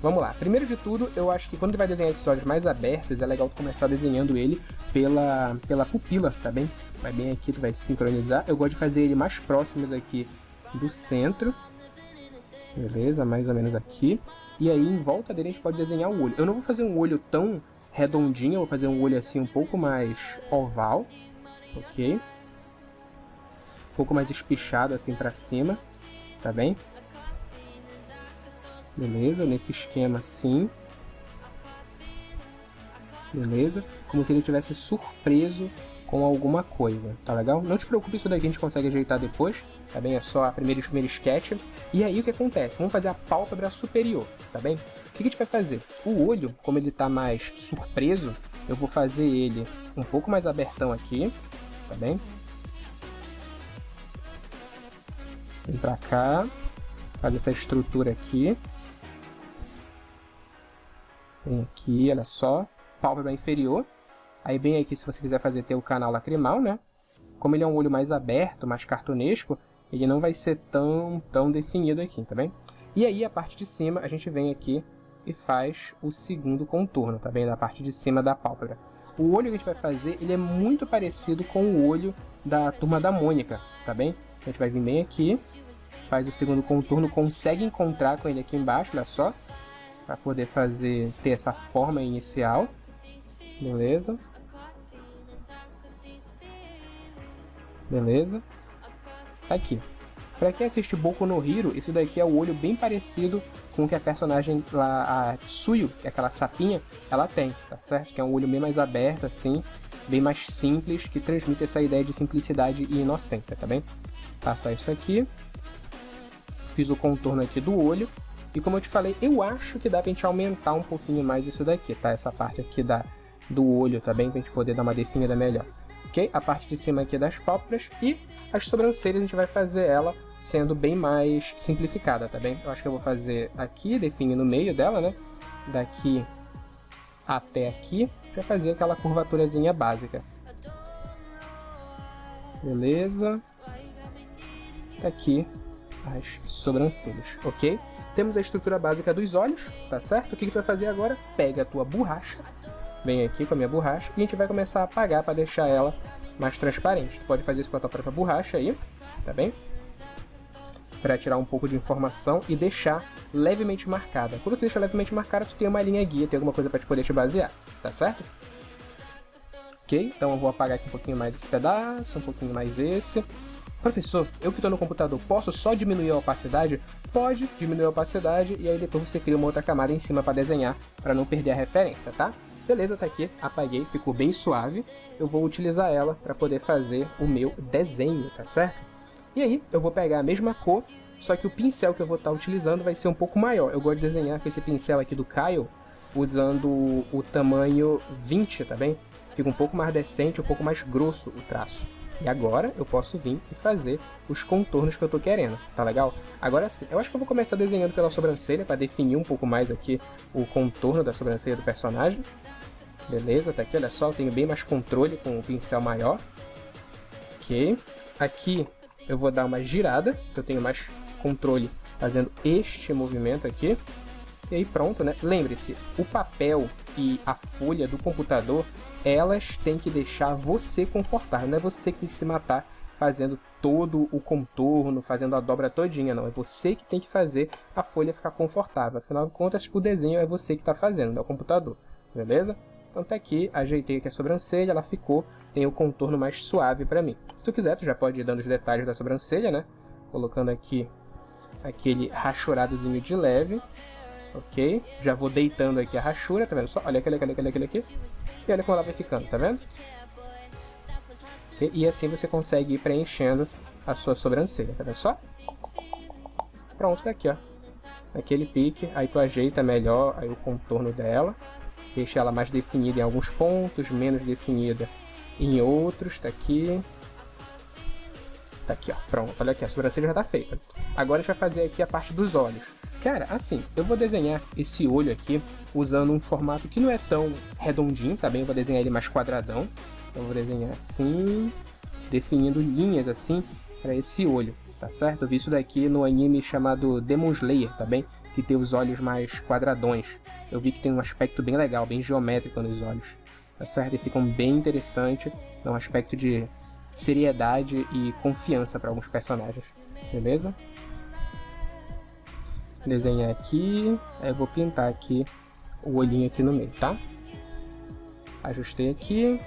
Vamos lá. Primeiro de tudo, eu acho que quando tu vai desenhar esses olhos mais abertos, é legal tu começar desenhando ele pela pupila, tá bem? Vai bem aqui, tu vai sincronizar. Eu gosto de fazer ele mais próximos aqui do centro. Beleza? Mais ou menos aqui. E aí, em volta dele, a gente pode desenhar o olho. Eu não vou fazer um olho tão redondinho, eu vou fazer um olho assim um pouco mais oval. Ok? Um pouco mais espichado assim pra cima. Tá bem? Beleza? Nesse esquema assim. Beleza? Como se ele tivesse surpreso com alguma coisa, tá legal? Não te preocupe, isso daqui a gente consegue ajeitar depois, tá bem? É só a primeiro sketch. E aí o que acontece? Vamos fazer a pálpebra superior, tá bem? O que a gente vai fazer? O olho, como ele tá mais surpreso, eu vou fazer ele um pouco mais abertão aqui, tá bem? Vem pra cá, faz essa estrutura aqui. Vem aqui, olha só, pálpebra inferior. Aí bem aqui, se você quiser fazer ter o canal lacrimal, né? Como ele é um olho mais aberto, mais cartunesco, ele não vai ser tão definido aqui, tá bem? E aí, a parte de cima, a gente vem aqui e faz o segundo contorno, tá bem? Da parte de cima da pálpebra. O olho que a gente vai fazer, ele é muito parecido com o olho da Turma da Mônica, tá bem? A gente vai vir bem aqui, faz o segundo contorno, consegue encontrar com ele aqui embaixo, olha só. Para poder ter essa forma inicial. Beleza? Beleza? Aqui. Para quem assiste Boku no Hero, isso daqui é o olho bem parecido com o que a personagem lá, a Tsuyu, que é aquela sapinha, ela tem, tá certo? Que é um olho bem mais aberto, assim, bem mais simples, que transmite essa ideia de simplicidade e inocência, tá bem? Passar isso aqui. Fiz o contorno aqui do olho. E como eu te falei, eu acho que dá pra gente aumentar um pouquinho mais isso daqui, tá? Essa parte aqui do olho, tá bem? Pra gente poder dar uma definida melhor. Ok? A parte de cima aqui das pálpebras e as sobrancelhas a gente vai fazer ela sendo bem mais simplificada, tá bem? Eu acho que eu vou fazer aqui, definir no meio dela, né? Daqui até aqui, pra fazer aquela curvaturazinha básica. Beleza? Aqui as sobrancelhas, ok? Temos a estrutura básica dos olhos, tá certo? O que a gente vai fazer agora? Pega a tua borracha, vem aqui com a minha borracha e a gente vai começar a apagar para deixar ela mais transparente. Tu pode fazer isso com a tua própria borracha aí, tá bem? Para tirar um pouco de informação e deixar levemente marcada. Quando tu deixa levemente marcada, tu tem uma linha guia, tem alguma coisa para poder te basear, tá certo? Ok? Então eu vou apagar aqui um pouquinho mais esse pedaço, um pouquinho mais esse. Professor, eu que estou no computador, posso só diminuir a opacidade? Pode diminuir a opacidade e aí depois você cria uma outra camada em cima para desenhar, para não perder a referência, tá? Beleza, tá aqui, apaguei, ficou bem suave. Eu vou utilizar ela para poder fazer o meu desenho, tá certo? E aí, eu vou pegar a mesma cor, só que o pincel que eu vou estar utilizando vai ser um pouco maior. Eu gosto de desenhar com esse pincel aqui do Kyle, usando o tamanho 20, tá bem? Fica um pouco mais decente, um pouco mais grosso o traço. E agora eu posso vir e fazer os contornos que eu tô querendo, tá legal? Agora sim, eu acho que eu vou começar desenhando pela sobrancelha para definir um pouco mais aqui o contorno da sobrancelha do personagem. Beleza, tá aqui, olha só, eu tenho bem mais controle com o pincel maior. Ok, aqui eu vou dar uma girada, eu tenho mais controle fazendo este movimento aqui. E aí pronto, né? Lembre-se, o papel e a folha do computador, elas têm que deixar você confortável. Não é você que tem que se matar fazendo todo o contorno, fazendo a dobra todinha, não. É você que tem que fazer a folha ficar confortável. Afinal de contas, o desenho é você que está fazendo, não é o computador. Beleza? Então tá aqui, ajeitei aqui a sobrancelha, ela ficou, tem o contorno mais suave para mim. Se tu quiser, tu já pode ir dando os detalhes da sobrancelha, né? Colocando aqui aquele rachuradozinho de leve. Ok, já vou deitando aqui a rachura, tá vendo só? Olha aquele aqui. E olha como ela vai ficando, tá vendo? E assim você consegue ir preenchendo a sua sobrancelha, tá vendo só? Pronto, tá aqui, ó. Aquele pique, aí tu ajeita melhor aí o contorno dela. Deixa ela mais definida em alguns pontos, menos definida em outros, tá aqui. Tá aqui, ó, pronto, olha aqui, a sobrancelha já tá feita. Agora a gente vai fazer aqui a parte dos olhos. Cara, assim, eu vou desenhar esse olho aqui usando um formato que não é tão redondinho, tá bem? Eu vou desenhar ele mais quadradão. Então eu vou desenhar assim, definindo linhas assim, para esse olho, tá certo? Eu vi isso daqui no anime chamado Demon Slayer, tá bem? Que tem os olhos mais quadradões. Eu vi que tem um aspecto bem legal, bem geométrico nos olhos, tá certo? E ficam bem interessante, é um aspecto de seriedade e confiança para alguns personagens, beleza? Desenhar aqui, aí eu vou pintar aqui o olhinho aqui no meio, tá? Ajustei aqui,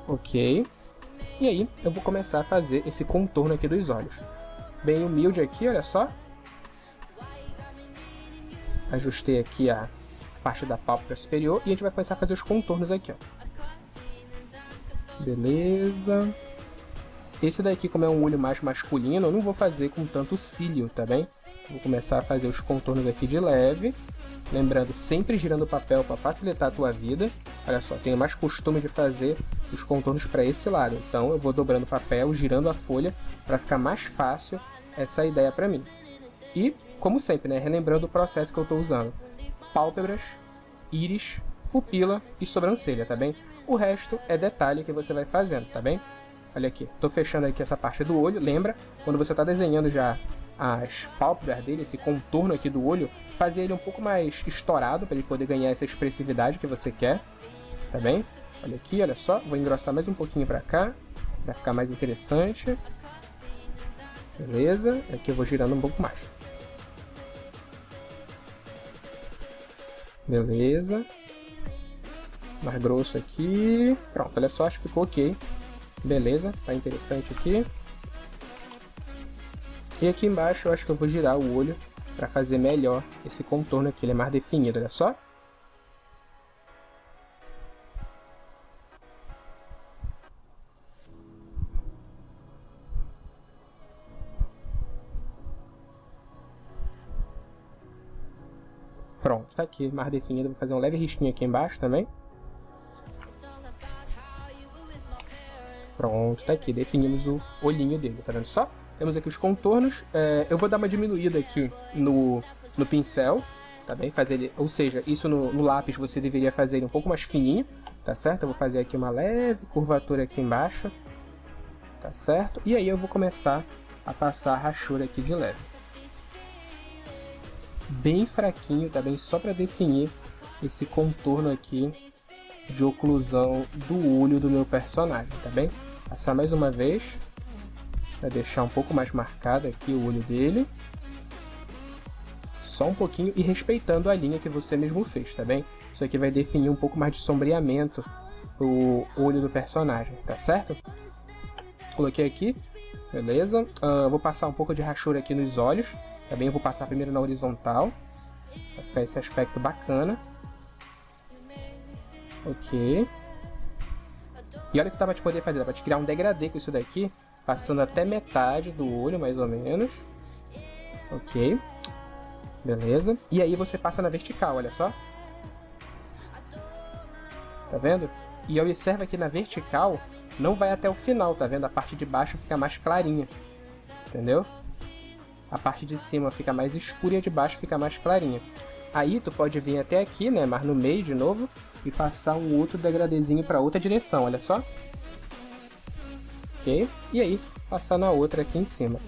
ok. E aí eu vou começar a fazer esse contorno aqui dos olhos. Bem humilde aqui, olha só. Ajustei aqui a parte da pálpebra superior e a gente vai começar a fazer os contornos aqui, ó. Beleza. Esse daqui, como é um olho mais masculino, eu não vou fazer com tanto cílio, tá bem? Vou começar a fazer os contornos aqui de leve. Lembrando, sempre girando o papel para facilitar a tua vida. Olha só, tenho mais costume de fazer os contornos para esse lado. Então eu vou dobrando o papel, girando a folha, para ficar mais fácil essa ideia para mim. E, como sempre, né, relembrando o processo que eu estou usando. Pálpebras, íris, pupila e sobrancelha, tá bem? O resto é detalhe que você vai fazendo, tá bem? Olha aqui, estou fechando aqui essa parte do olho. Lembra, quando você está desenhando já as pálpebras dele, esse contorno aqui do olho, fazer ele um pouco mais estourado para ele poder ganhar essa expressividade que você quer, tá bem? Olha aqui, olha só, vou engrossar mais um pouquinho para cá, para ficar mais interessante. Beleza, aqui eu vou girando um pouco mais. Beleza. Mais grosso aqui. Pronto, olha só, acho que ficou ok. Beleza, tá interessante aqui. E aqui embaixo eu acho que eu vou girar o olho para fazer melhor esse contorno aqui, ele é mais definido, olha só. Pronto, tá aqui, mais definido. Vou fazer um leve risquinho aqui embaixo também. Pronto, tá aqui, definimos o olhinho dele, tá vendo só? Temos aqui os contornos, eu vou dar uma diminuída aqui no pincel, tá bem? Fazer ele, ou seja, isso no lápis você deveria fazer ele um pouco mais fininho, tá certo? Eu vou fazer aqui uma leve curvatura aqui embaixo, tá certo? E aí eu vou começar a passar a rachura aqui de leve. Bem fraquinho, tá bem? Só para definir esse contorno aqui de oclusão do olho do meu personagem, tá bem? Passar mais uma vez. Para deixar um pouco mais marcado aqui o olho dele. Só um pouquinho e respeitando a linha que você mesmo fez, tá bem? Isso aqui vai definir um pouco mais de sombreamento o olho do personagem, tá certo? Coloquei aqui, beleza? Vou passar um pouco de rachura aqui nos olhos. Também vou passar primeiro na horizontal, para ficar esse aspecto bacana. Ok. E olha o que dá pra te poder fazer, dá pra te criar um degradê com isso daqui, passando até metade do olho, mais ou menos. Ok. Beleza. E aí você passa na vertical, olha só. Tá vendo? E observa que na vertical não vai até o final, tá vendo? A parte de baixo fica mais clarinha. Entendeu? A parte de cima fica mais escura e a de baixo fica mais clarinha. Aí tu pode vir até aqui, né? Mas no meio de novo. E passar um outro degradezinho para outra direção, olha só. Ok? E aí, passar na outra aqui em cima.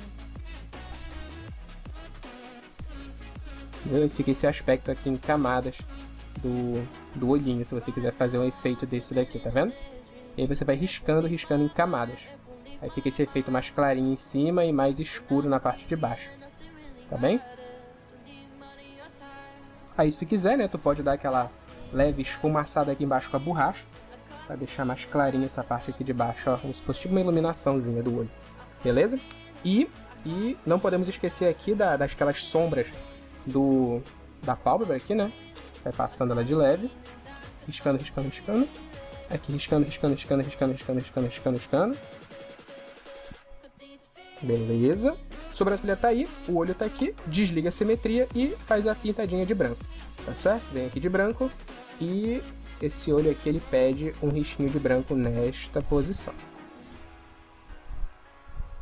E fica esse aspecto aqui em camadas do olhinho, se você quiser fazer um efeito desse daqui, tá vendo? E aí você vai riscando em camadas. Aí fica esse efeito mais clarinho em cima e mais escuro na parte de baixo. Tá bem? Aí se tu quiser, né, tu pode dar aquela leve esfumaçada aqui embaixo com a borracha, para deixar mais clarinha essa parte aqui de baixo, ó, como se fosse tipo uma iluminaçãozinha do olho. Beleza? E não podemos esquecer aqui daquelas sombras da pálpebra aqui, né? Vai passando ela de leve, riscando. Aqui riscando. Beleza. Sobrancelha tá aí, o olho tá aqui, desliga a simetria e faz a pintadinha de branco, tá certo? Vem aqui de branco e esse olho aqui ele pede um risquinho de branco nesta posição.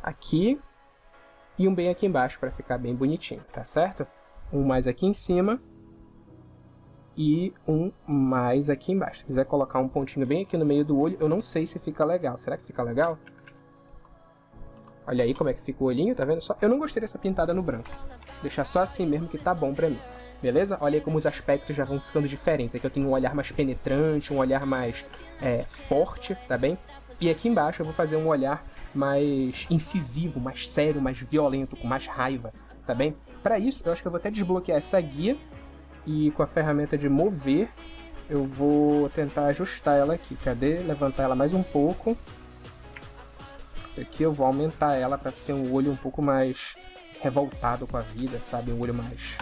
Aqui e um bem aqui embaixo para ficar bem bonitinho, tá certo? Um mais aqui em cima e um mais aqui embaixo. Se quiser colocar um pontinho bem aqui no meio do olho, eu não sei se fica legal. Será que fica legal? Olha aí como é que fica o olhinho, tá vendo? Só, eu não gostei dessa pintada no branco. Deixar só assim mesmo que tá bom pra mim. Beleza? Olha aí como os aspectos já vão ficando diferentes. Aqui eu tenho um olhar mais penetrante, um olhar mais forte, tá bem? E aqui embaixo eu vou fazer um olhar mais incisivo, mais sério, mais violento, com mais raiva, tá bem? Pra isso, eu acho que eu vou até desbloquear essa guia. E com a ferramenta de mover, eu vou tentar ajustar ela aqui. Cadê? Levantar ela mais um pouco. Aqui eu vou aumentar ela para ser um olho um pouco mais revoltado com a vida, sabe? Um olho mais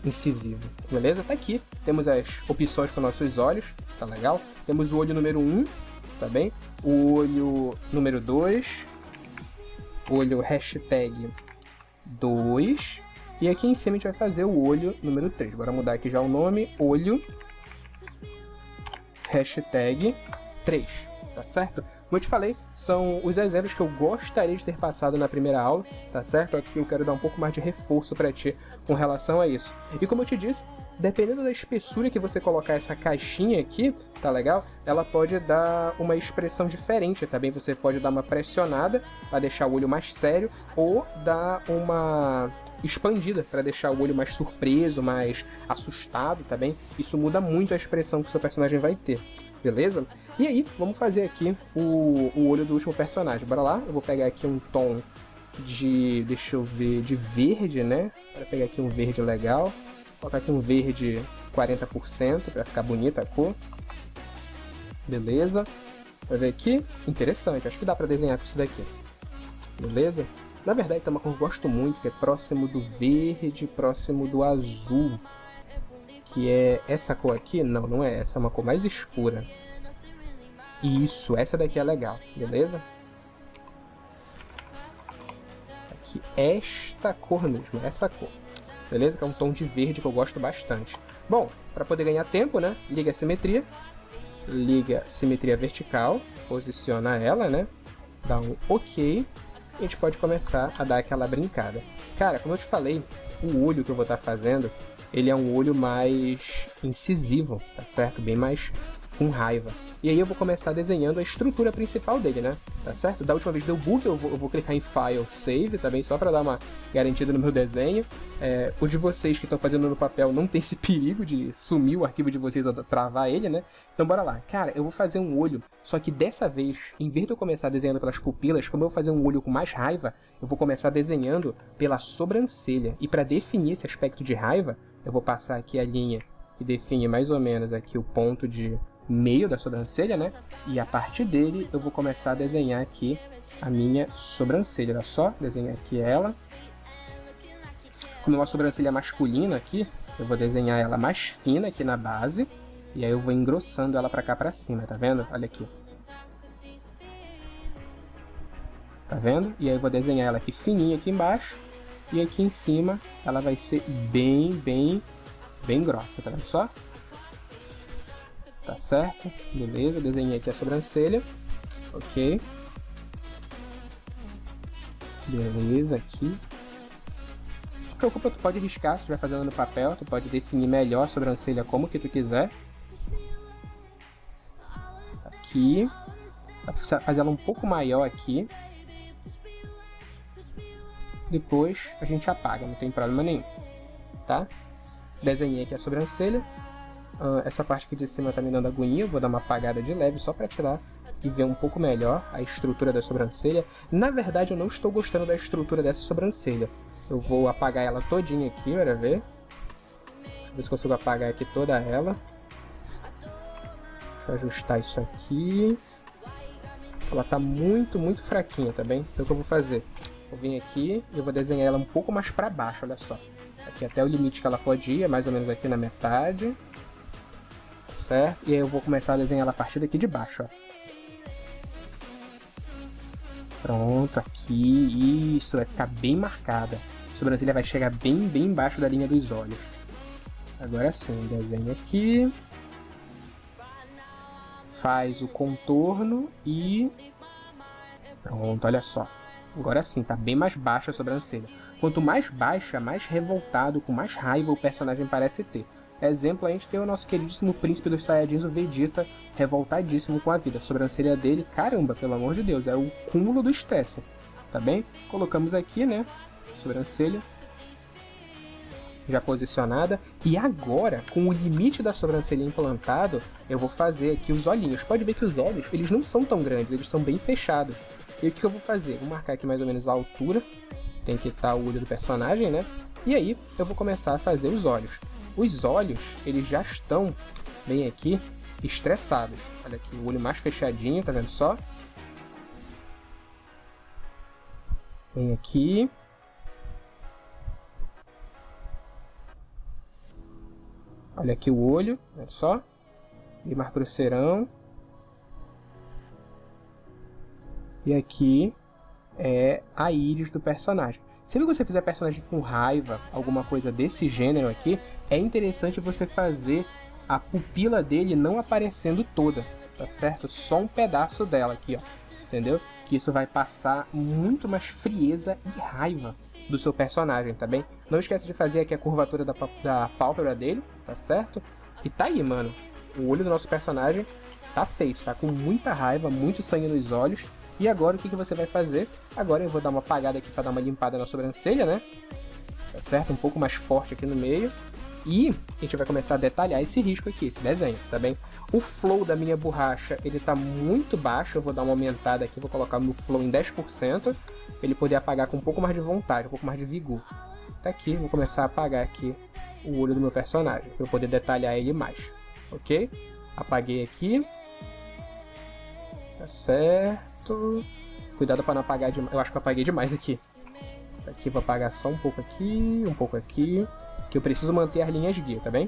incisivo, beleza? Tá aqui, temos as opções para nossos olhos, tá legal? Temos o olho número 1, tá bem? O olho número 2, olho hashtag 2, e aqui em cima a gente vai fazer o olho número 3. Bora mudar aqui já o nome, olho hashtag 3, tá certo? Como eu te falei, são os exemplos que eu gostaria de ter passado na primeira aula, tá certo? Aqui eu quero dar um pouco mais de reforço para ti com relação a isso. E como eu te disse, dependendo da espessura que você colocar essa caixinha aqui, tá legal? Ela pode dar uma expressão diferente, tá bem? Você pode dar uma pressionada para deixar o olho mais sério ou dar uma expandida para deixar o olho mais surpreso, mais assustado, tá bem? Isso muda muito a expressão que o seu personagem vai ter. Beleza? E aí, vamos fazer aqui o olho do último personagem. Bora lá, eu vou pegar aqui um tom de, deixa eu ver, de verde, né? Vou pegar aqui um verde legal. Vou colocar aqui um verde 40% para ficar bonita a cor. Beleza? Vai ver aqui? Interessante, acho que dá para desenhar com isso daqui. Beleza? Na verdade, tem uma cor que eu gosto muito, que é próximo do verde, próximo do azul. Que é essa cor aqui? Não, não é essa, é uma cor mais escura. Isso, essa daqui é legal, beleza? Aqui, esta cor mesmo, essa cor. Beleza? Que é um tom de verde que eu gosto bastante. Bom, para poder ganhar tempo, né? Liga a simetria. Liga a simetria vertical. Posiciona ela, né? Dá um OK. E a gente pode começar a dar aquela brincada. Cara, como eu te falei, o olho que eu vou estar fazendo, ele é um olho mais incisivo, tá certo? Bem mais com raiva. E aí eu vou começar desenhando a estrutura principal dele, né? Tá certo? Da última vez deu bug, eu vou clicar em File, Save, também só para dar uma garantida no meu desenho. O de vocês que estão fazendo no papel não tem esse perigo de sumir o arquivo de vocês ou travar ele, né? Então bora lá. Cara, eu vou fazer um olho, só que dessa vez, em vez de eu começar desenhando pelas pupilas, como eu vou fazer um olho com mais raiva, eu vou começar desenhando pela sobrancelha. E para definir esse aspecto de raiva, eu vou passar aqui a linha que define mais ou menos aqui o ponto de meio da sobrancelha, né? E a partir dele eu vou começar a desenhar aqui a minha sobrancelha. Olha só, desenhar aqui ela. Como é uma sobrancelha masculina aqui, eu vou desenhar ela mais fina aqui na base. E aí eu vou engrossando ela pra cá pra cima, tá vendo? Olha aqui. Tá vendo? E aí eu vou desenhar ela aqui fininha aqui embaixo. E aqui em cima ela vai ser bem grossa, tá vendo só? Tá certo? Beleza, desenhei aqui a sobrancelha. Ok. Beleza, aqui. Não se preocupa, tu pode riscar se estiver fazendo no papel. Tu pode definir melhor a sobrancelha como que tu quiser. Aqui. Fazer ela um pouco maior aqui. Depois a gente apaga, não tem problema nenhum. Tá? Desenhei aqui a sobrancelha. Essa parte aqui de cima tá me dando agonia, eu vou dar uma apagada de leve só para tirar e ver um pouco melhor a estrutura da sobrancelha. Na verdade eu não estou gostando da estrutura dessa sobrancelha. Eu vou apagar ela todinha aqui, bora ver. Deixa eu ver se consigo apagar aqui toda ela. Deixa eu ajustar isso aqui. Ela tá muito fraquinha, tá bem? Então o que eu vou fazer? Vou vir aqui e eu vou desenhar ela um pouco mais para baixo, olha só. Aqui até o limite que ela pode ir, é mais ou menos aqui na metade. Certo? E aí eu vou começar a desenhar ela a partir daqui de baixo, ó. Pronto, aqui, isso, vai ficar bem marcada. A sobrancelha vai chegar bem embaixo da linha dos olhos. Agora sim, desenho aqui. Faz o contorno e... Pronto, olha só. Agora sim, tá bem mais baixa a sobrancelha. Quanto mais baixa, mais revoltado, com mais raiva o personagem parece ter. Exemplo, a gente tem o nosso queridíssimo príncipe dos Saiyajins, o Vegeta, revoltadíssimo com a vida. A sobrancelha dele, caramba, pelo amor de Deus, é o cúmulo do estresse. tá bem? Colocamos aqui, né, sobrancelha já posicionada. E agora, com o limite da sobrancelha implantado, eu vou fazer aqui os olhinhos. Pode ver que os olhos, eles não são tão grandes, eles são bem fechados. E o que eu vou fazer? Vou marcar aqui mais ou menos a altura, tem que estar o olho do personagem, né? E aí, eu vou começar a fazer os olhos. Os olhos, eles já estão bem aqui, estressados. Olha aqui, o olho mais fechadinho, tá vendo só? Bem aqui. Olha aqui o olho, olha só. E mais grosseirão. E aqui é a íris do personagem. Sempre que você fizer personagem com raiva, alguma coisa desse gênero aqui, é interessante você fazer a pupila dele não aparecendo toda, tá certo? Só um pedaço dela aqui, ó. Entendeu? Que isso vai passar muito mais frieza e raiva do seu personagem, tá bem? Não esquece de fazer aqui a curvatura da pálpebra dele, tá certo? E tá aí, mano. O olho do nosso personagem tá feito, tá com muita raiva, muito sangue nos olhos. E agora o que você vai fazer? Agora eu vou dar uma apagada aqui para dar uma limpada na sobrancelha, né? Tá certo? Um pouco mais forte aqui no meio. E a gente vai começar a detalhar esse risco aqui, esse desenho, tá bem? O flow da minha borracha, ele tá muito baixo, eu vou dar uma aumentada aqui, vou colocar no flow em 10%, pra ele poder apagar com um pouco mais de vontade, um pouco mais de vigor. Tá aqui, vou começar a apagar aqui o olho do meu personagem, pra eu poder detalhar ele mais, ok? Apaguei aqui. Tá certo. Cuidado para não apagar demais, eu acho que eu apaguei demais aqui. Aqui vou apagar só um pouco aqui, que eu preciso manter as linhas guia, tá bem?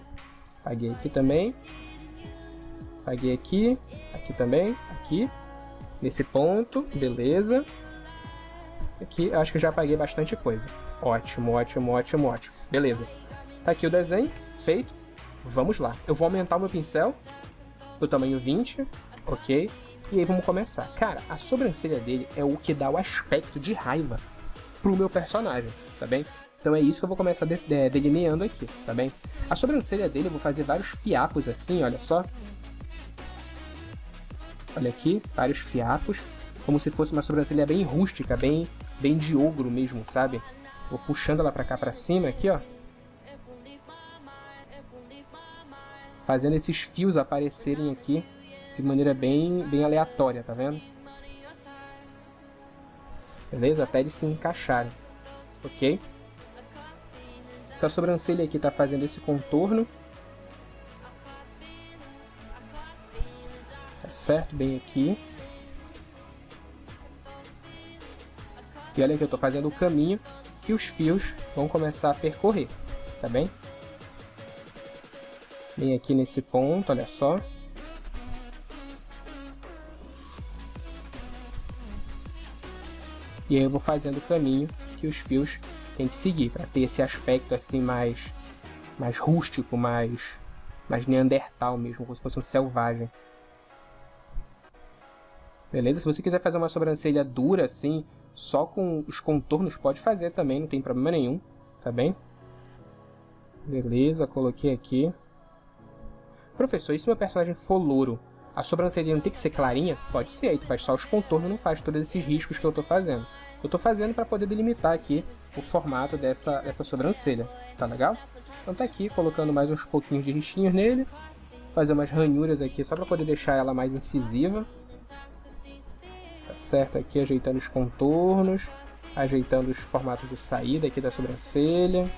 Apaguei aqui também. Apaguei aqui também, aqui, nesse ponto, beleza. Aqui, eu acho que eu já apaguei bastante coisa. Ótimo, ótimo, ótimo, ótimo. Beleza. Tá aqui o desenho, feito. Vamos lá. Eu vou aumentar o meu pincel do tamanho 20, ok? E aí vamos começar. Cara, a sobrancelha dele é o que dá o aspecto de raiva pro meu personagem, tá bem? Então é isso que eu vou começar delineando aqui, tá bem? A sobrancelha dele eu vou fazer vários fiapos assim, olha só. Olha aqui, vários fiapos, como se fosse uma sobrancelha bem rústica, bem de ogro mesmo, sabe? Vou puxando ela pra cá, pra cima aqui, ó. Fazendo esses fios aparecerem aqui de maneira bem aleatória, tá vendo? Beleza? Até eles se encaixarem, ok? Essa sobrancelha aqui tá fazendo esse contorno. Tá certo? Bem aqui. E olha que eu tô fazendo o caminho que os fios vão começar a percorrer, tá bem? Bem aqui nesse ponto, olha só. E aí eu vou fazendo o caminho que os fios têm que seguir, para ter esse aspecto assim mais rústico, mais neandertal mesmo, como se fosse um selvagem. Beleza? Se você quiser fazer uma sobrancelha dura assim, só com os contornos, pode fazer também, não tem problema nenhum, tá bem? Beleza, coloquei aqui. Professor, e se meu personagem for louro, a sobrancelha não tem que ser clarinha? Pode ser, aí tu faz só os contornos, não faz todos esses riscos que eu tô fazendo. Eu tô fazendo para poder delimitar aqui o formato dessa sobrancelha, tá legal? Então tá aqui, colocando mais uns pouquinhos de risquinhos nele. Fazer umas ranhuras aqui só para poder deixar ela mais incisiva. Tá certo? Aqui ajeitando os contornos, ajeitando os formatos de saída aqui da sobrancelha.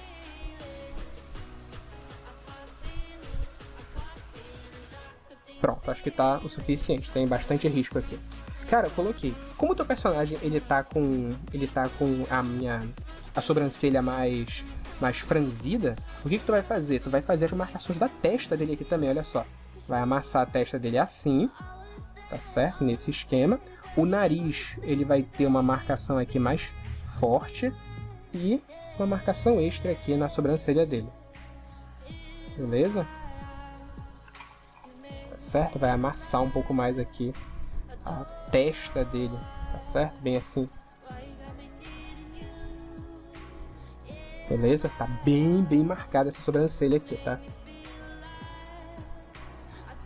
Pronto, acho que tá o suficiente, tem bastante risco aqui. Cara, eu coloquei. Como o teu personagem ele tá com a sobrancelha mais franzida, o que tu vai fazer? Tu vai fazer as marcações da testa dele aqui também, olha só. Vai amassar a testa dele assim, tá certo? Nesse esquema. O nariz, ele vai ter uma marcação aqui mais forte e uma marcação extra aqui na sobrancelha dele. Beleza? Certo? Vai amassar um pouco mais aqui a testa dele, tá certo? Bem assim. Beleza? Tá bem marcada essa sobrancelha aqui, tá?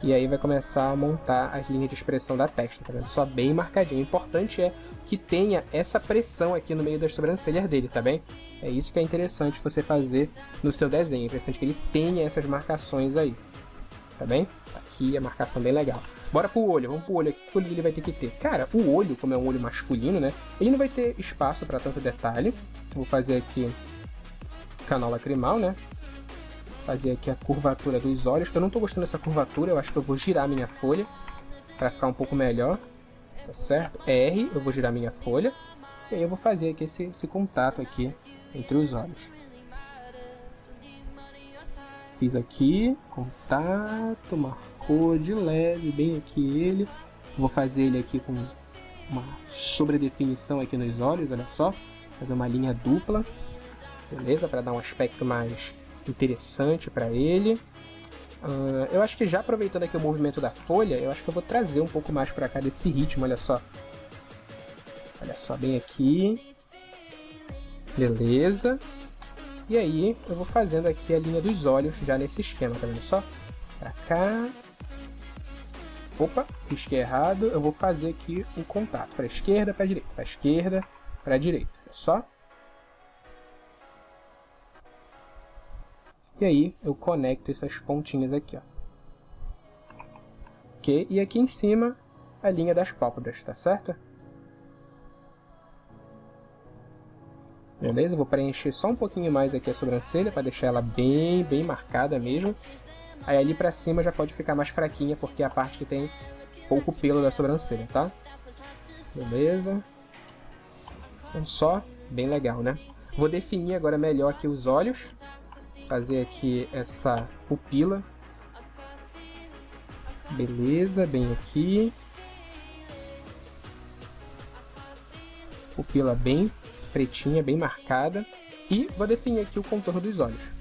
E aí vai começar a montar as linhas de expressão da testa, tá vendo? Só bem marcadinho. O importante é que tenha essa pressão aqui no meio das sobrancelhas dele, tá bem? É isso que é interessante você fazer no seu desenho. É interessante que ele tenha essas marcações aí, tá bem? Aqui a marcação bem legal. Bora pro olho, vamos pro olho aqui. Que olho ele vai ter que ter? Cara, o olho, como é um olho masculino, né? Ele não vai ter espaço para tanto detalhe. Vou fazer aqui canal lacrimal, né? Fazer aqui a curvatura dos olhos. Eu não tô gostando dessa curvatura, eu acho que eu vou girar minha folha para ficar um pouco melhor, tá certo? R, eu vou girar minha folha. E aí eu vou fazer aqui esse contato aqui entre os olhos. Fiz aqui, contato, marcou de leve, bem aqui ele. Vou fazer ele aqui com uma sobredefinição aqui nos olhos, olha só. Fazer uma linha dupla, beleza? Para dar um aspecto mais interessante para ele. Eu acho que já aproveitando aqui o movimento da folha, eu acho que eu vou trazer um pouco mais para cá desse ritmo, olha só. Olha só, bem aqui. Beleza. E aí, eu vou fazendo aqui a linha dos olhos já nesse esquema, tá vendo só? Pra cá. Opa, risquei errado. Eu vou fazer aqui um contato para esquerda, para direita, para esquerda, para direita, olha só. E aí, eu conecto essas pontinhas aqui, ó. Ok? E aqui em cima, a linha das pálpebras, tá certo? Beleza? Vou preencher só um pouquinho mais aqui a sobrancelha, para deixar ela bem marcada mesmo. Aí ali pra cima já pode ficar mais fraquinha, porque é a parte que tem pouco pelo da sobrancelha, tá? Beleza? Então só, bem legal, né? Vou definir agora melhor aqui os olhos. Fazer aqui essa pupila. Beleza, bem aqui. Pupila bem pretinha, bem marcada. E vou definir aqui o contorno dos olhos.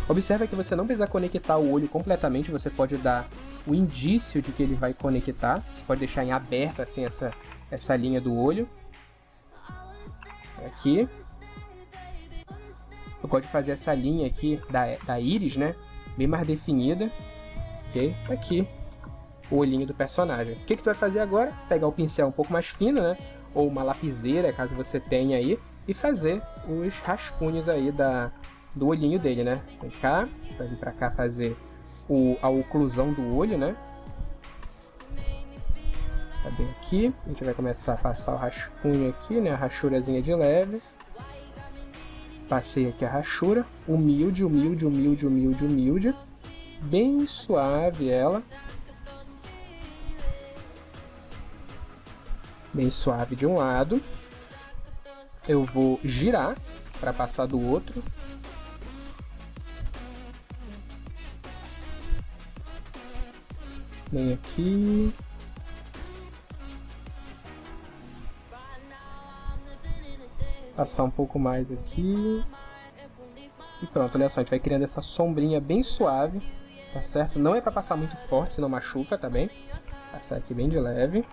Observa que você não precisa conectar o olho completamente, você pode dar o indício de que ele vai conectar. Você pode deixar em aberto assim essa linha do olho. Aqui. Eu gosto de fazer essa linha aqui da íris, né? Bem mais definida. Ok? Tá aqui o olhinho do personagem. O que tu vai fazer agora? Pegar o pincel um pouco mais fino, né? Ou uma lapiseira, caso você tenha aí. E fazer os rascunhos aí do olhinho dele, né? Vem cá. Vai vir pra cá fazer a oclusão do olho, né? Tá bem aqui. A gente vai começar a passar o rascunho aqui, né? A rachurazinha de leve. Passei aqui a rachura, humilde, humilde, humilde, humilde, humilde. Bem suave ela. Bem suave de um lado. Eu vou girar para passar do outro. Bem aqui. Passar um pouco mais aqui. E pronto, olha só, a gente vai criando essa sombrinha bem suave, tá certo? Não é pra passar muito forte, senão machuca, tá bem? Passar aqui bem de leve.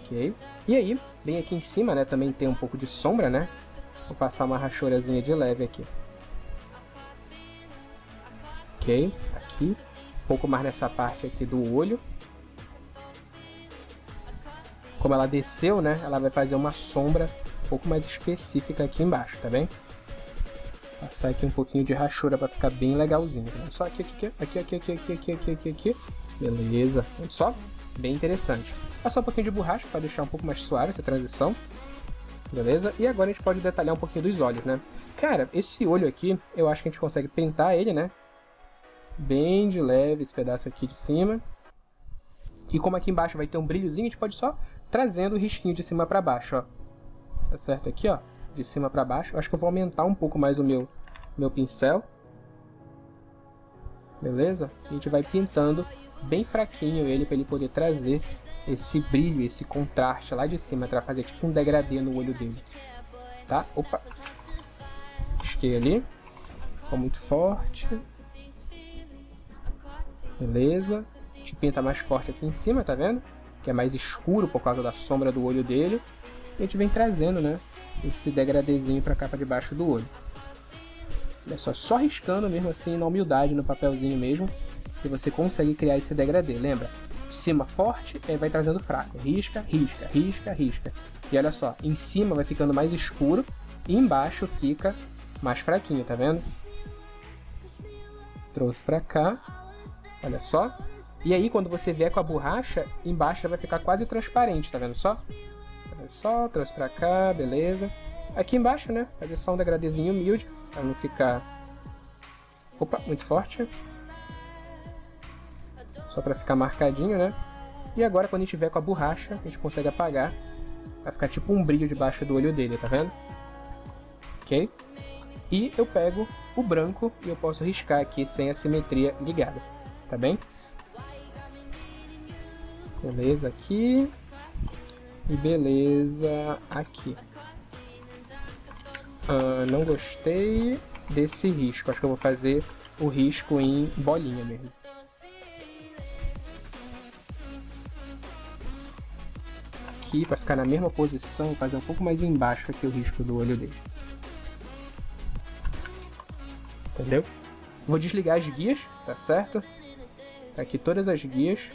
Ok. E aí, bem aqui em cima, né, também tem um pouco de sombra, né? Vou passar uma rachurazinha de leve aqui. Ok, aqui. Um pouco mais nessa parte aqui do olho. Como ela desceu, né, ela vai fazer uma sombra um pouco mais específica aqui embaixo, tá bem? Passar aqui um pouquinho de rachura para ficar bem legalzinho. Só aqui. Beleza. Só bem interessante. Passar um pouquinho de borracha para deixar um pouco mais suave essa transição. Beleza? E agora a gente pode detalhar um pouquinho dos olhos, né? Cara, esse olho aqui, eu acho que a gente consegue pintar ele, né? Bem de leve esse pedaço aqui de cima. E como aqui embaixo vai ter um brilhozinho, a gente pode só trazendo o risquinho de cima para baixo, ó. Tá certo? Aqui, ó, de cima para baixo. Eu acho que eu vou aumentar um pouco mais o meu pincel. Beleza? A gente vai pintando bem fraquinho ele, para ele poder trazer esse brilho, esse contraste lá de cima, para fazer tipo um degradê no olho dele. Tá? Opa! Risquei ali. Ficou muito forte. Beleza? A gente pinta mais forte aqui em cima, tá vendo? Que é mais escuro por causa da sombra do olho dele. E a gente vem trazendo, né, esse degradêzinho pra cá, pra debaixo do olho. Olha só riscando mesmo assim, na humildade, no papelzinho mesmo, que você consegue criar esse degradê. Lembra? Cima forte, aí vai trazendo fraco. Risca, risca, risca, risca. E olha só, em cima vai ficando mais escuro e embaixo fica mais fraquinho, tá vendo? Trouxe pra cá, olha só. E aí quando você vier com a borracha, embaixo vai ficar quase transparente, tá vendo só? Olha só, trouxe pra cá, beleza. Aqui embaixo, né, fazer só um degradezinho humilde, pra não ficar... Opa, muito forte. Só pra ficar marcadinho, né? E agora quando a gente vier com a borracha, a gente consegue apagar. Vai ficar tipo um brilho debaixo do olho dele, tá vendo? Ok? E eu pego o branco e eu posso riscar aqui sem a simetria ligada, tá bem? Beleza aqui. E beleza aqui. Não gostei desse risco. Acho que eu vou fazer o risco em bolinha mesmo. Aqui, para ficar na mesma posição, fazer um pouco mais embaixo aqui o risco do olho dele. Entendeu? Vou desligar as guias, tá certo? Tá aqui todas as guias.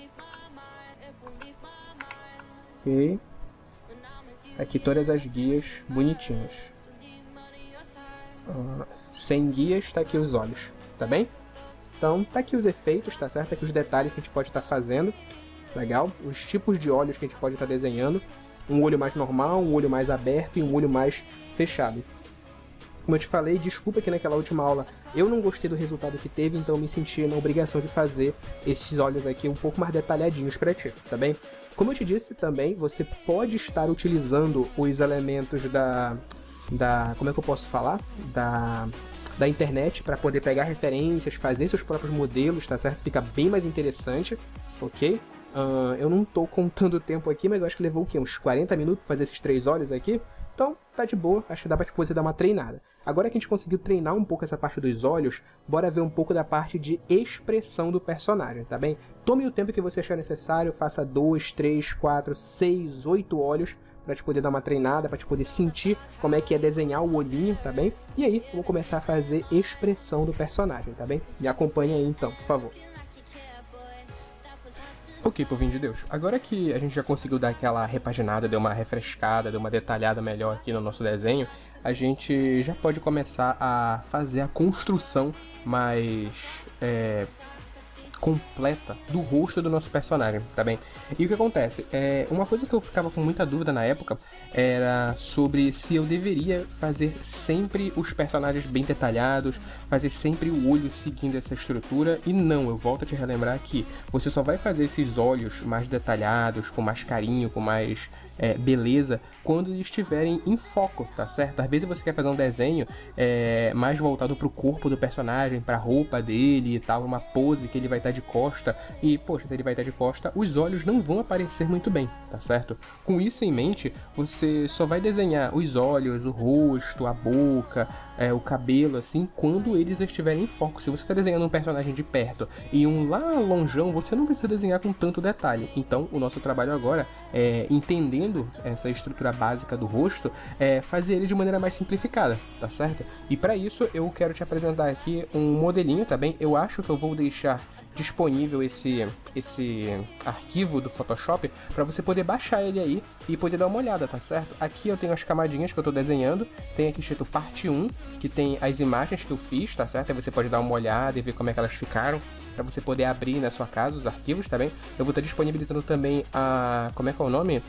Ok. Tá aqui todas as guias bonitinhas. Sem guias, tá aqui os olhos, tá bem? Então, tá aqui os efeitos, tá certo? Tá aqui os detalhes que a gente pode estar fazendo. Legal? Os tipos de olhos que a gente pode estar desenhando. Um olho mais normal, um olho mais aberto e um olho mais fechado. Como eu te falei, desculpa que naquela última aula eu não gostei do resultado que teve, então eu me senti na obrigação de fazer esses olhos aqui um pouco mais detalhadinhos para ti, tá bem? Como eu te disse também, você pode estar utilizando os elementos como é que eu posso falar? Da internet para poder pegar referências, fazer seus próprios modelos, tá certo? Fica bem mais interessante, ok? Eu não tô contando o tempo aqui, mas eu acho que levou o quê? Uns 40 minutos pra fazer esses 3 olhos aqui? Então, tá de boa, acho que dá pra poder dar uma treinada. Agora que a gente conseguiu treinar um pouco essa parte dos olhos, bora ver um pouco da parte de expressão do personagem, tá bem? Tome o tempo que você achar necessário, faça 2, 3, 4, 6, 8 olhos pra te poder dar uma treinada, pra te poder sentir como é que é desenhar o olhinho, tá bem? E aí, eu vou começar a fazer expressão do personagem, tá bem? Me acompanha aí então, por favor. Ok, povinho de Deus. Agora que a gente já conseguiu dar aquela repaginada, deu uma refrescada, deu uma detalhada melhor aqui no nosso desenho, a gente já pode começar a fazer a construção mais completa do rosto do nosso personagem, tá bem? E o que acontece? Uma coisa que eu ficava com muita dúvida na época era sobre se eu deveria fazer sempre os personagens bem detalhados, fazer sempre o olho seguindo essa estrutura, e não, eu volto a te relembrar que você só vai fazer esses olhos mais detalhados, com mais carinho, com mais beleza, quando eles estiverem em foco, tá certo? Às vezes você quer fazer um desenho mais voltado pro corpo do personagem, pra roupa dele e tal, uma pose que ele vai estar de costa, e poxa, se ele vai estar de costa, os olhos não vão aparecer muito bem, tá certo? Com isso em mente, você só vai desenhar os olhos, o rosto, a boca, o cabelo, assim, quando eles estiverem em foco. Se você está desenhando um personagem de perto e um lá longeão, você não precisa desenhar com tanto detalhe. Então, o nosso trabalho agora é, entendendo essa estrutura básica do rosto, fazer ele de maneira mais simplificada, tá certo? E para isso, eu quero te apresentar aqui um modelinho, tá bem? Eu acho que eu vou deixar disponível esse arquivo do Photoshop para você poder baixar ele aí e poder dar uma olhada, tá certo? Aqui eu tenho as camadinhas que eu tô desenhando, tem aqui escrito parte 1, que tem as imagens que eu fiz, tá certo? Aí você pode dar uma olhada e ver como é que elas ficaram, para você poder abrir na sua casa os arquivos, tá bem? Eu vou estar disponibilizando também como é que é o nome?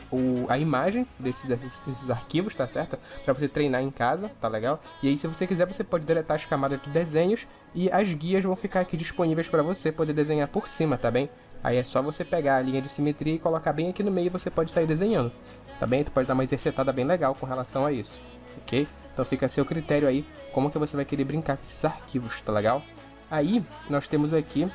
A imagem desses arquivos, tá certo? Para você treinar em casa, tá legal? E aí, se você quiser, você pode deletar as camadas de desenhos e as guias vão ficar aqui disponíveis para você poder desenhar por cima, tá bem? Aí é só você pegar a linha de simetria e colocar bem aqui no meio e você pode sair desenhando, tá bem? Tu pode dar uma exercitada bem legal com relação a isso, ok? Então fica a seu critério aí como que você vai querer brincar com esses arquivos, tá legal? Aí nós temos aqui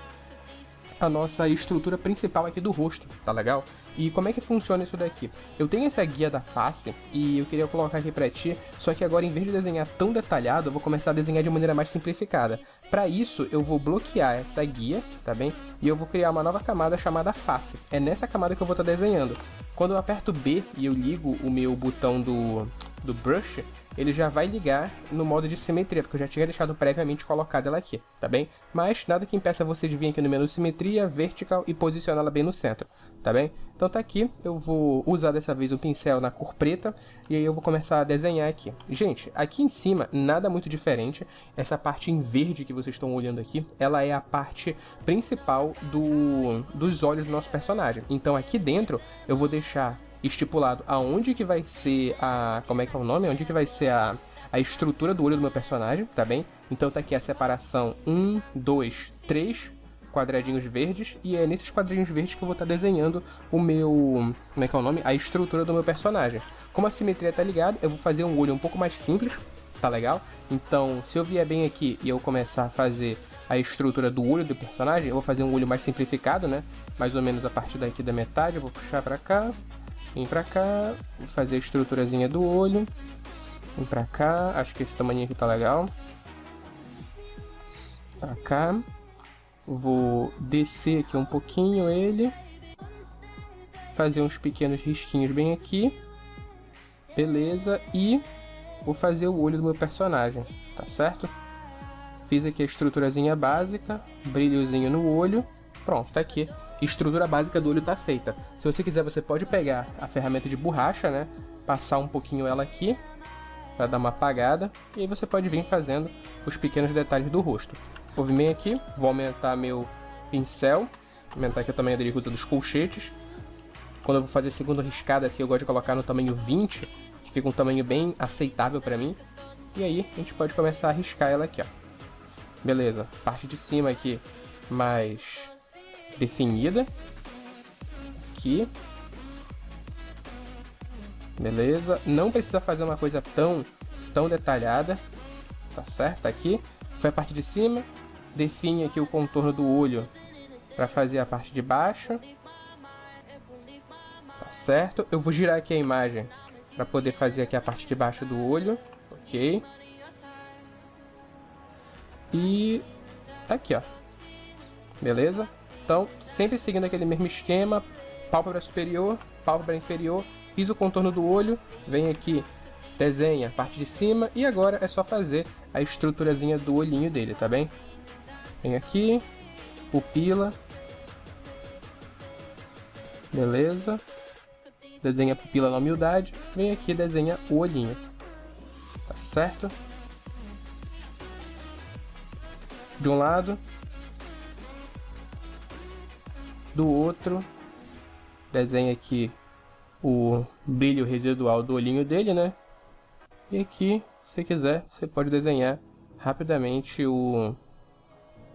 a nossa estrutura principal aqui do rosto, tá legal? E como é que funciona isso daqui? Eu tenho essa guia da face e eu queria colocar aqui pra ti, só que agora em vez de desenhar tão detalhado, eu vou começar a desenhar de maneira mais simplificada. Para isso, eu vou bloquear essa guia, tá bem? E eu vou criar uma nova camada chamada face. É nessa camada que eu vou estar desenhando. Quando eu aperto B e eu ligo o meu botão do brush, ele já vai ligar no modo de simetria, porque eu já tinha deixado previamente colocado ela aqui, tá bem? Mas nada que impeça você de vir aqui no menu simetria, vertical e posicioná-la bem no centro, tá bem? Então tá aqui, eu vou usar dessa vez o pincel na cor preta, e aí eu vou começar a desenhar aqui. Gente, aqui em cima, nada muito diferente, essa parte em verde que vocês estão olhando aqui, ela é a parte principal dos olhos do nosso personagem. Então aqui dentro, eu vou deixar estipulado aonde que vai ser a... como é que é o nome? Onde que vai ser a estrutura do olho do meu personagem, tá bem? Então tá aqui a separação 1, 2, 3 quadradinhos verdes, e é nesses quadradinhos verdes que eu vou estar desenhando o meu... como é que é o nome? A estrutura do meu personagem. Como a simetria tá ligada, eu vou fazer um olho um pouco mais simples, tá legal? Então, se eu vier bem aqui e eu começar a fazer a estrutura do olho do personagem, eu vou fazer um olho mais simplificado, né? Mais ou menos a partir daqui da metade, eu vou puxar pra cá, vem pra cá, vou fazer a estruturazinha do olho, vem pra cá, acho que esse tamanho aqui tá legal, pra cá, vou descer aqui um pouquinho ele, fazer uns pequenos risquinhos bem aqui, beleza, e vou fazer o olho do meu personagem, tá certo? Fiz aqui a estruturazinha básica, brilhozinho no olho, pronto, tá aqui. Estrutura básica do olho tá feita. Se você quiser, você pode pegar a ferramenta de borracha, né? Passar um pouquinho ela aqui, para dar uma apagada. E aí você pode vir fazendo os pequenos detalhes do rosto. Vou vir bem aqui, vou aumentar meu pincel. Aumentar aqui o tamanho dele usando os colchetes. Quando eu vou fazer a segunda riscada, assim, eu gosto de colocar no tamanho 20, que fica um tamanho bem aceitável para mim. E aí, a gente pode começar a riscar ela aqui, ó. Beleza, parte de cima aqui mais definida, aqui, beleza, não precisa fazer uma coisa tão detalhada, tá certo? Aqui foi a parte de cima, define aqui o contorno do olho para fazer a parte de baixo, tá certo? Eu vou girar aqui a imagem para poder fazer aqui a parte de baixo do olho, ok? E tá aqui, ó, beleza? Então, sempre seguindo aquele mesmo esquema, pálpebra superior, pálpebra inferior, fiz o contorno do olho, vem aqui, desenha a parte de cima, e agora é só fazer a estruturazinha do olhinho dele, tá bem? Vem aqui, pupila, beleza, desenha a pupila na humildade, vem aqui, desenha o olhinho, tá certo? De um lado, do outro, desenha aqui o brilho residual do olhinho dele, né? E aqui, se quiser, você pode desenhar rapidamente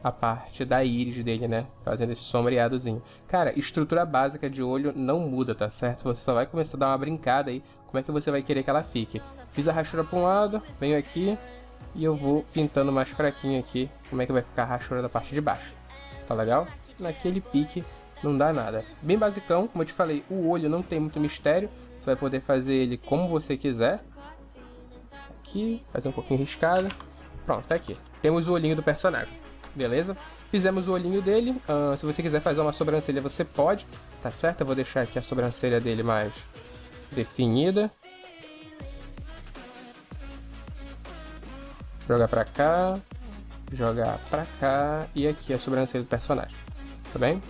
a parte da íris dele, né? Fazendo esse sombreadozinho. Cara, estrutura básica de olho não muda, tá certo? Você só vai começar a dar uma brincada aí, como é que você vai querer que ela fique. Fiz a rachura para um lado, venho aqui e eu vou pintando mais fraquinho aqui, como é que vai ficar a rachura da parte de baixo. Tá legal? Naquele pique não dá nada. Bem basicão, como eu te falei, o olho não tem muito mistério. Você vai poder fazer ele como você quiser. Aqui, fazer um pouquinho riscado. Pronto, tá aqui. Temos o olhinho do personagem, beleza? Fizemos o olhinho dele. Se você quiser fazer uma sobrancelha, você pode, tá certo? Eu vou deixar aqui a sobrancelha dele mais definida. Jogar pra cá, jogar pra cá, e aqui a sobrancelha do personagem, tá bem?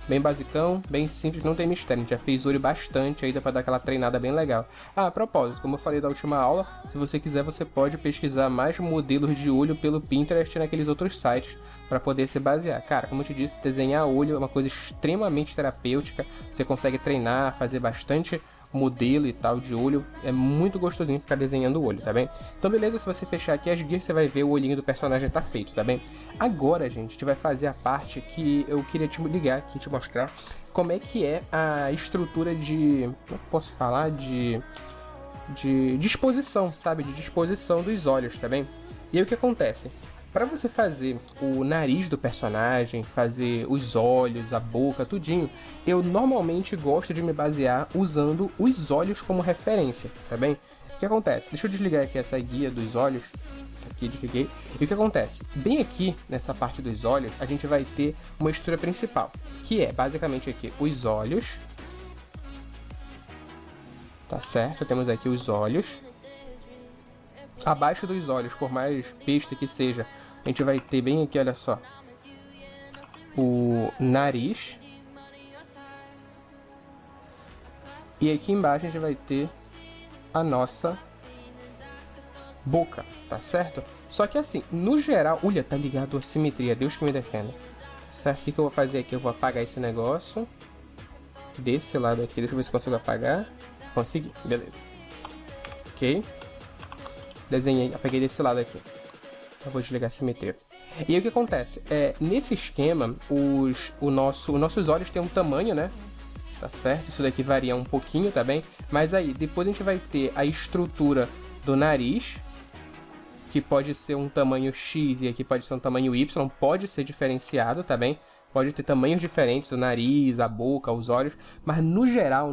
Bem basicão, bem simples, não tem mistério. A gente já fez olho bastante aí, dá pra dar aquela treinada bem legal. Ah, a propósito, como eu falei da última aula, se você quiser você pode pesquisar mais modelos de olho pelo Pinterest e naqueles outros sites para poder se basear. Cara, como eu te disse, desenhar olho é uma coisa extremamente terapêutica. Você consegue treinar, fazer bastante modelo e tal de olho, é muito gostosinho ficar desenhando o olho, tá bem? Então beleza, se você fechar aqui as guias, você vai ver o olhinho do personagem tá feito, tá bem? Agora, gente, a gente vai fazer a parte que eu queria te ligar aqui, te mostrar como é que é a estrutura de... não posso falar de disposição, sabe? De disposição dos olhos, tá bem? E aí o que acontece? Para você fazer o nariz do personagem, fazer os olhos, a boca, tudinho, eu normalmente gosto de me basear usando os olhos como referência, tá bem? O que acontece? Deixa eu desligar aqui essa guia dos olhos, aqui desliguei, e o que acontece? Bem aqui, nessa parte dos olhos, a gente vai ter uma estrutura principal, que é basicamente aqui os olhos, tá certo? Temos aqui os olhos. Abaixo dos olhos, por mais besta que seja, a gente vai ter bem aqui, olha só, o nariz. E aqui embaixo a gente vai ter a nossa boca, tá certo? Só que assim, no geral, olha, tá ligado a simetria, Deus que me defenda. Certo? O que eu vou fazer aqui? Eu vou apagar esse negócio desse lado aqui, deixa eu ver se consigo apagar. Consegui, beleza. Ok. Desenhei, apaguei desse lado aqui. Eu vou desligar a simetria. E aí o que acontece? Nesse esquema, os nossos olhos têm um tamanho, né? Tá certo? Isso daqui varia um pouquinho, tá bem? Mas aí, depois a gente vai ter a estrutura do nariz, que pode ser um tamanho X e aqui pode ser um tamanho Y, pode ser diferenciado, tá bem? Pode ter tamanhos diferentes, o nariz, a boca, os olhos, mas no geral,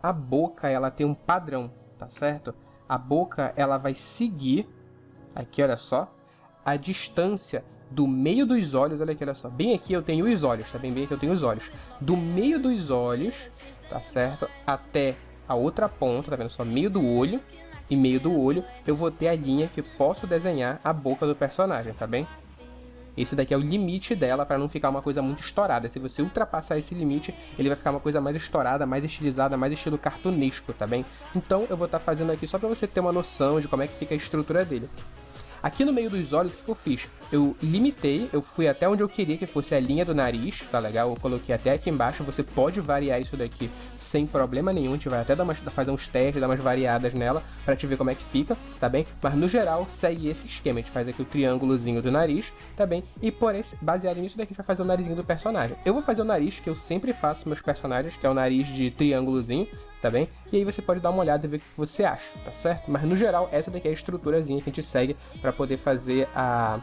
a boca ela tem um padrão, tá certo? A boca ela vai seguir, aqui olha só, a distância do meio dos olhos, olha aqui, olha só, bem aqui eu tenho os olhos, tá bem? Bem aqui eu tenho os olhos. Do meio dos olhos, tá certo? Até a outra ponta, tá vendo só? Meio do olho e meio do olho, eu vou ter a linha que posso desenhar a boca do personagem, tá bem? Esse daqui é o limite dela para não ficar uma coisa muito estourada. Se você ultrapassar esse limite, ele vai ficar uma coisa mais estourada, mais estilizada, mais estilo cartunesco, tá bem? Então eu vou estar fazendo aqui só para você ter uma noção de como é que fica a estrutura dele. Aqui no meio dos olhos, o que eu fiz? Eu limitei, eu fui até onde eu queria que fosse a linha do nariz, tá legal? Eu coloquei até aqui embaixo, você pode variar isso daqui sem problema nenhum, a gente vai até fazer uns testes, dar umas variadas nela, pra te ver como é que fica, tá bem? Mas no geral, segue esse esquema, a gente faz aqui o triângulozinho do nariz, tá bem? E baseado nisso daqui, a gente vai fazer o narizinho do personagem. Eu vou fazer o nariz que eu sempre faço nos meus personagens, que é o nariz de triângulozinho, tá bem? E aí você pode dar uma olhada e ver o que você acha, tá certo? Mas no geral, essa daqui é a estruturazinha que a gente segue pra poder fazer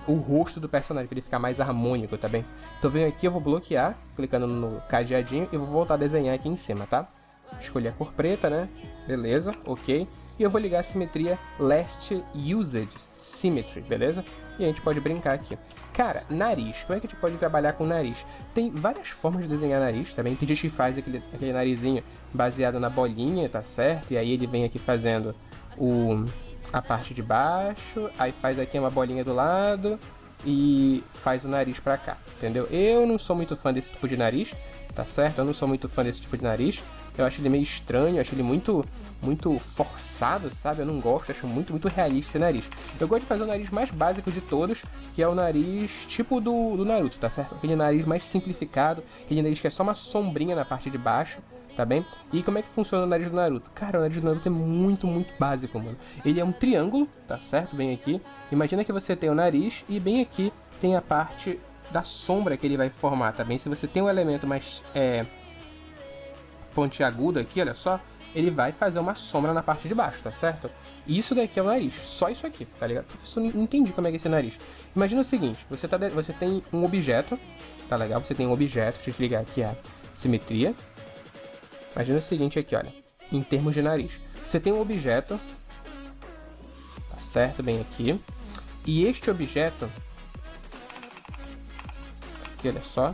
o rosto do personagem, pra ele ficar mais harmônico, tá bem? Então venho aqui, eu vou bloquear, clicando no cadeadinho, e vou voltar a desenhar aqui em cima, tá? Escolher a cor preta, né? Beleza, ok. E eu vou ligar a simetria Last Used Symmetry, beleza? E a gente pode brincar aqui. Cara, nariz. Como é que a gente pode trabalhar com nariz? Tem várias formas de desenhar nariz, tá bem? Tem gente que faz aquele narizinho baseado na bolinha, tá certo? E aí ele vem aqui fazendo a parte de baixo, aí faz aqui uma bolinha do lado e faz o nariz pra cá, entendeu? Eu não sou muito fã desse tipo de nariz, tá certo? Eu não sou muito fã desse tipo de nariz. Eu acho ele meio estranho, acho ele muito forçado, sabe? Eu não gosto, acho muito realista esse nariz. Eu gosto de fazer o nariz mais básico de todos, que é o nariz tipo do Naruto, tá certo? Aquele nariz mais simplificado, aquele nariz que é só uma sombrinha na parte de baixo, tá bem? E como é que funciona o nariz do Naruto? Cara, o nariz do Naruto é muito básico, mano. Ele é um triângulo, tá certo? Bem aqui. Imagina que você tem o nariz e bem aqui tem a parte da sombra que ele vai formar, tá bem? Se você tem um elemento mais pontiagudo aqui, olha só, ele vai fazer uma sombra na parte de baixo, tá certo? Isso daqui é o nariz, só isso aqui, tá ligado? Professor, não entendi como é que é esse nariz. Imagina o seguinte, você tem um objeto, tá legal? Você tem um objeto, deixa eu desligar aqui a simetria. Imagina o seguinte aqui, olha, em termos de nariz. Você tem um objeto, tá certo? Bem aqui. E este objeto, aqui, olha só,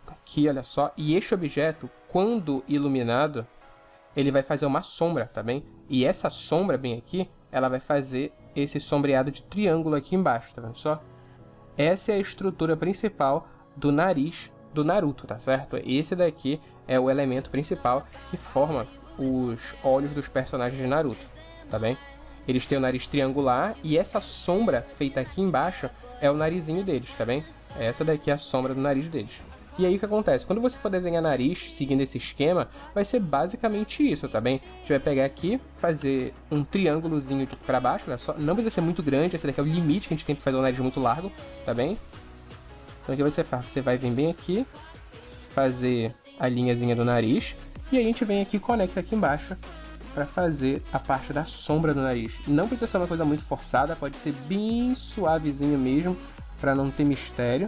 aqui, olha só, e este objeto, quando iluminado, ele vai fazer uma sombra, tá bem? E essa sombra bem aqui, ela vai fazer esse sombreado de triângulo aqui embaixo, tá vendo só? Essa é a estrutura principal do nariz do Naruto, tá certo? Esse daqui é o elemento principal que forma os olhos dos personagens de Naruto, tá bem? Eles têm o nariz triangular e essa sombra feita aqui embaixo é o narizinho deles, tá bem? Essa daqui é a sombra do nariz deles. E aí o que acontece? Quando você for desenhar nariz seguindo esse esquema, vai ser basicamente isso, tá bem? A gente vai pegar aqui, fazer um triângulozinho pra baixo, olha só. Não precisa ser muito grande, esse daqui é o limite que a gente tem pra fazer um nariz muito largo, tá bem? Então o que você faz? Você vai vir bem aqui, fazer a linhazinha do nariz, e aí a gente vem aqui e conecta aqui embaixo pra fazer a parte da sombra do nariz. Não precisa ser uma coisa muito forçada, pode ser bem suavezinho mesmo, pra não ter mistério.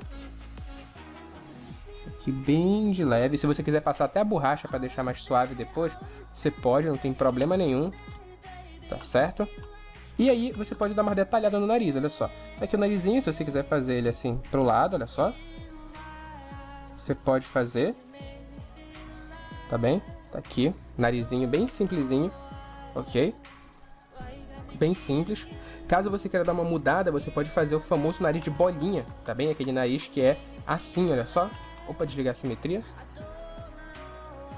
Aqui bem de leve. Se você quiser passar até a borracha para deixar mais suave depois, você pode, não tem problema nenhum, tá certo? E aí você pode dar uma detalhada no nariz, olha só. Aqui o narizinho, se você quiser fazer ele assim pro lado, olha só, você pode fazer, tá bem? Tá aqui, narizinho bem simplesinho, ok? Bem simples. Caso você queira dar uma mudada, você pode fazer o famoso nariz de bolinha, tá bem? Aquele nariz que é assim, olha só. Opa, desligar a simetria.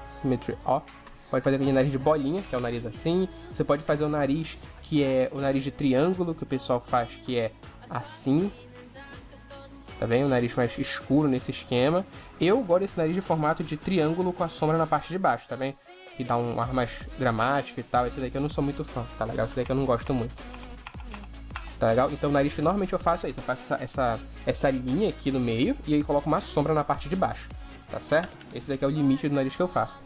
Symmetry off. Pode fazer aquele nariz de bolinha, que é o nariz assim. Você pode fazer o nariz que é o nariz de triângulo, que o pessoal faz, que é assim. Tá bem? O nariz mais escuro nesse esquema. Eu gosto desse nariz de formato de triângulo com a sombra na parte de baixo, tá bem? Que dá um ar mais dramático e tal. Esse daqui eu não sou muito fã, tá legal? Esse daqui eu não gosto muito. Tá legal? Então o nariz que normalmente eu faço é isso. Eu faço essa linha aqui no meio e aí coloco uma sombra na parte de baixo. Tá certo? Esse daqui é o limite do nariz que eu faço.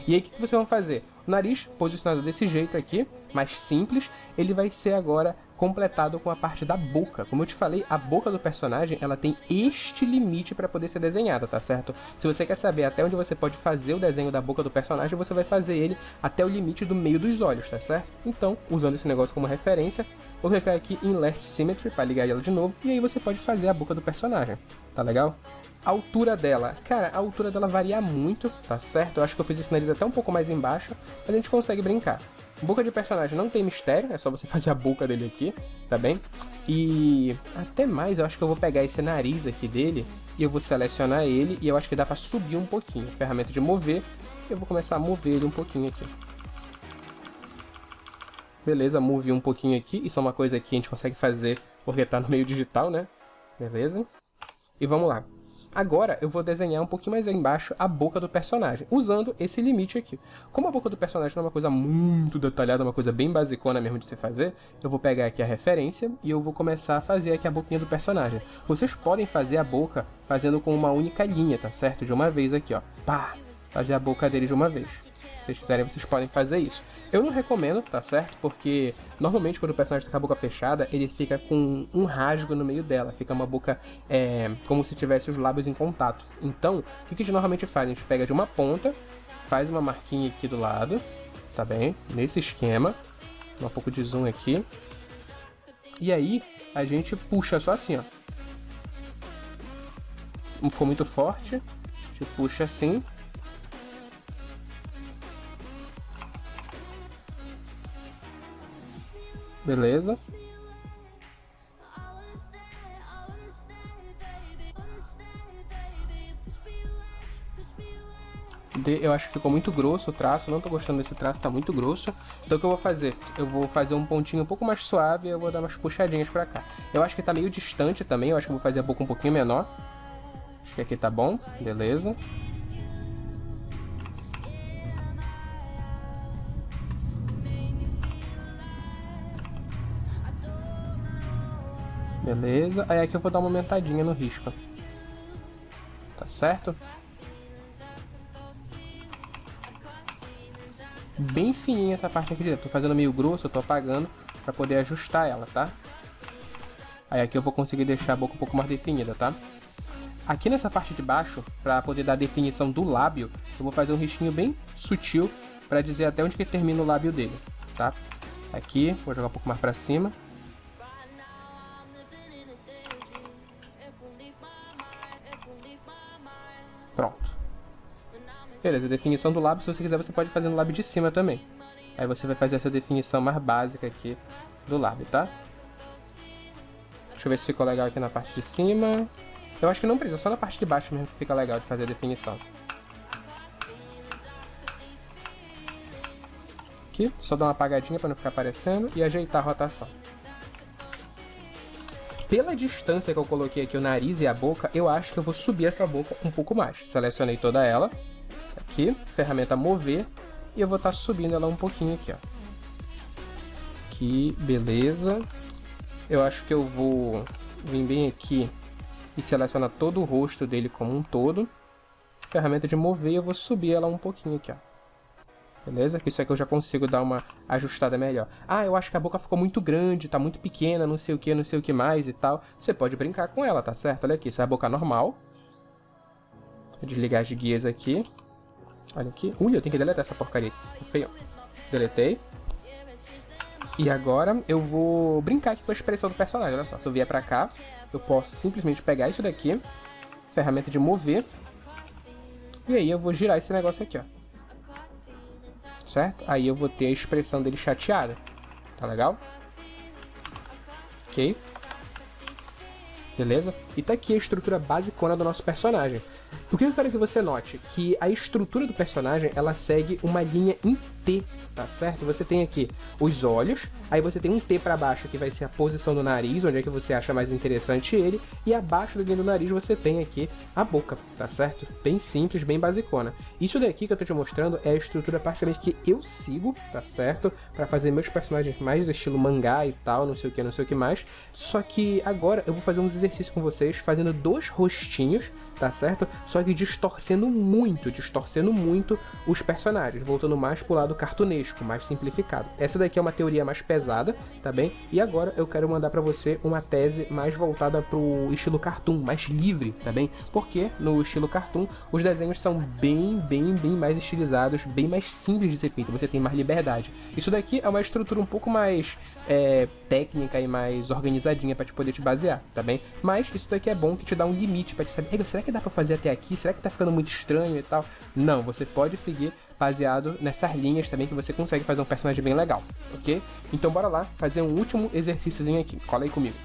E aí o que vocês vão fazer? O nariz posicionado desse jeito aqui, mais simples, ele vai ser agora completado com a parte da boca. Como eu te falei, a boca do personagem, ela tem este limite para poder ser desenhada, tá certo? Se você quer saber até onde você pode fazer o desenho da boca do personagem, você vai fazer ele até o limite do meio dos olhos, tá certo? Então, usando esse negócio como referência, vou clicar aqui em Left Symmetry para ligar ela de novo, e aí você pode fazer a boca do personagem, tá legal? A altura dela, cara, a altura dela varia muito, tá certo? Eu acho que eu fiz esse nariz até um pouco mais embaixo, mas a gente consegue brincar. Boca de personagem não tem mistério, é só você fazer a boca dele aqui, tá bem? E até mais, eu acho que eu vou pegar esse nariz aqui dele e eu vou selecionar ele e eu acho que dá pra subir um pouquinho. Ferramenta de mover, eu vou começar a mover ele um pouquinho aqui. Beleza, movi um pouquinho aqui, isso é uma coisa que a gente consegue fazer porque tá no meio digital, né? Beleza? E vamos lá. Agora eu vou desenhar um pouquinho mais embaixo a boca do personagem, usando esse limite aqui. Como a boca do personagem não é uma coisa muito detalhada, uma coisa bem basicona mesmo de se fazer, eu vou pegar aqui a referência e eu vou começar a fazer aqui a boquinha do personagem. Vocês podem fazer a boca fazendo com uma única linha, tá certo? De uma vez aqui, ó. Pá! Fazer a boca dele de uma vez. Se vocês quiserem, vocês podem fazer isso. Eu não recomendo, tá certo? Porque normalmente quando o personagem tá com a boca fechada, ele fica com um rasgo no meio dela. Fica uma boca como se tivesse os lábios em contato. Então, o que a gente normalmente faz? A gente pega de uma ponta, faz uma marquinha aqui do lado, tá bem? Nesse esquema. Dá um pouco de zoom aqui. E aí, a gente puxa só assim, ó. Não ficou muito forte. A gente puxa assim. Beleza. Eu acho que ficou muito grosso o traço, não tô gostando desse traço, tá muito grosso. Então o que eu vou fazer? Eu vou fazer um pontinho um pouco mais suave e eu vou dar umas puxadinhas pra cá. Eu acho que tá meio distante também, eu acho que eu vou fazer a boca um pouquinho menor. Acho que aqui tá bom, beleza. Beleza, aí aqui eu vou dar uma aumentadinha no risco. Tá certo? Bem fininha essa parte aqui de dentro. Tô fazendo meio grosso, eu tô apagando pra poder ajustar ela, tá? Aí aqui eu vou conseguir deixar a boca um pouco mais definida, tá? Aqui nessa parte de baixo, pra poder dar a definição do lábio, eu vou fazer um risquinho bem sutil pra dizer até onde que termina o lábio dele, tá? Aqui, vou jogar um pouco mais pra cima. Pronto. Beleza, definição do lábio, se você quiser você pode fazer no lábio de cima também. Aí você vai fazer essa definição mais básica aqui do lábio, tá? Deixa eu ver se ficou legal aqui na parte de cima. Eu acho que não precisa, só na parte de baixo mesmo que fica legal de fazer a definição. Aqui, só dar uma apagadinha para não ficar aparecendo e ajeitar a rotação. Pela distância que eu coloquei aqui o nariz e a boca, eu acho que eu vou subir essa boca um pouco mais. Selecionei toda ela. Aqui, ferramenta mover. E eu vou estar subindo ela um pouquinho aqui, ó. Aqui, beleza. Eu acho que eu vou vir bem aqui e selecionar todo o rosto dele como um todo. Ferramenta de mover, eu vou subir ela um pouquinho aqui, ó. Beleza? Que isso aqui eu já consigo dar uma ajustada melhor. Ah, eu acho que a boca ficou muito grande, tá muito pequena, não sei o que mais e tal. Você pode brincar com ela, tá certo? Olha aqui, isso é a boca normal. Vou desligar as guias aqui. Olha aqui. Ui, eu tenho que deletar essa porcaria. Feio. Deletei. E agora eu vou brincar aqui com a expressão do personagem. Olha só, se eu vier pra cá, eu posso simplesmente pegar isso daqui. Ferramenta de mover. E aí eu vou girar esse negócio aqui, ó. certo? Aí eu vou ter a expressão dele chateada, tá legal? Ok. Beleza? E tá aqui a estrutura basicona do nosso personagem. O que eu quero que você note? Que a estrutura do personagem, ela segue uma linha em T, tá certo? Você tem aqui os olhos, aí você tem um T para baixo, que vai ser a posição do nariz, onde é que você acha mais interessante ele, e abaixo da linha do nariz você tem aqui a boca, tá certo? Bem simples, bem basicona. Isso daqui que eu tô te mostrando é a estrutura praticamente que eu sigo, tá certo? Para fazer meus personagens mais estilo mangá e tal, não sei o que mais. Só que agora eu vou fazer uns exercícios com vocês, fazendo 2 rostinhos, tá certo? Só que distorcendo muito os personagens, voltando mais pro lado cartunesco, mais simplificado. Essa daqui é uma teoria mais pesada, tá bem? E agora eu quero mandar pra você uma tese mais voltada pro estilo cartoon, mais livre, tá bem? Porque no estilo cartoon, os desenhos são bem mais estilizados, bem mais simples de ser feito, você tem mais liberdade. Isso daqui é uma estrutura um pouco mais técnica e mais organizadinha pra te poder te basear, tá bem? Mas isso daqui é bom que te dá um limite pra te saber, será que dá pra fazer até aqui? Será que tá ficando muito estranho e tal? Não, você pode seguir baseado nessas linhas também que você consegue fazer um personagem bem legal, ok? Então bora lá fazer um último exercíciozinho aqui, cola aí comigo.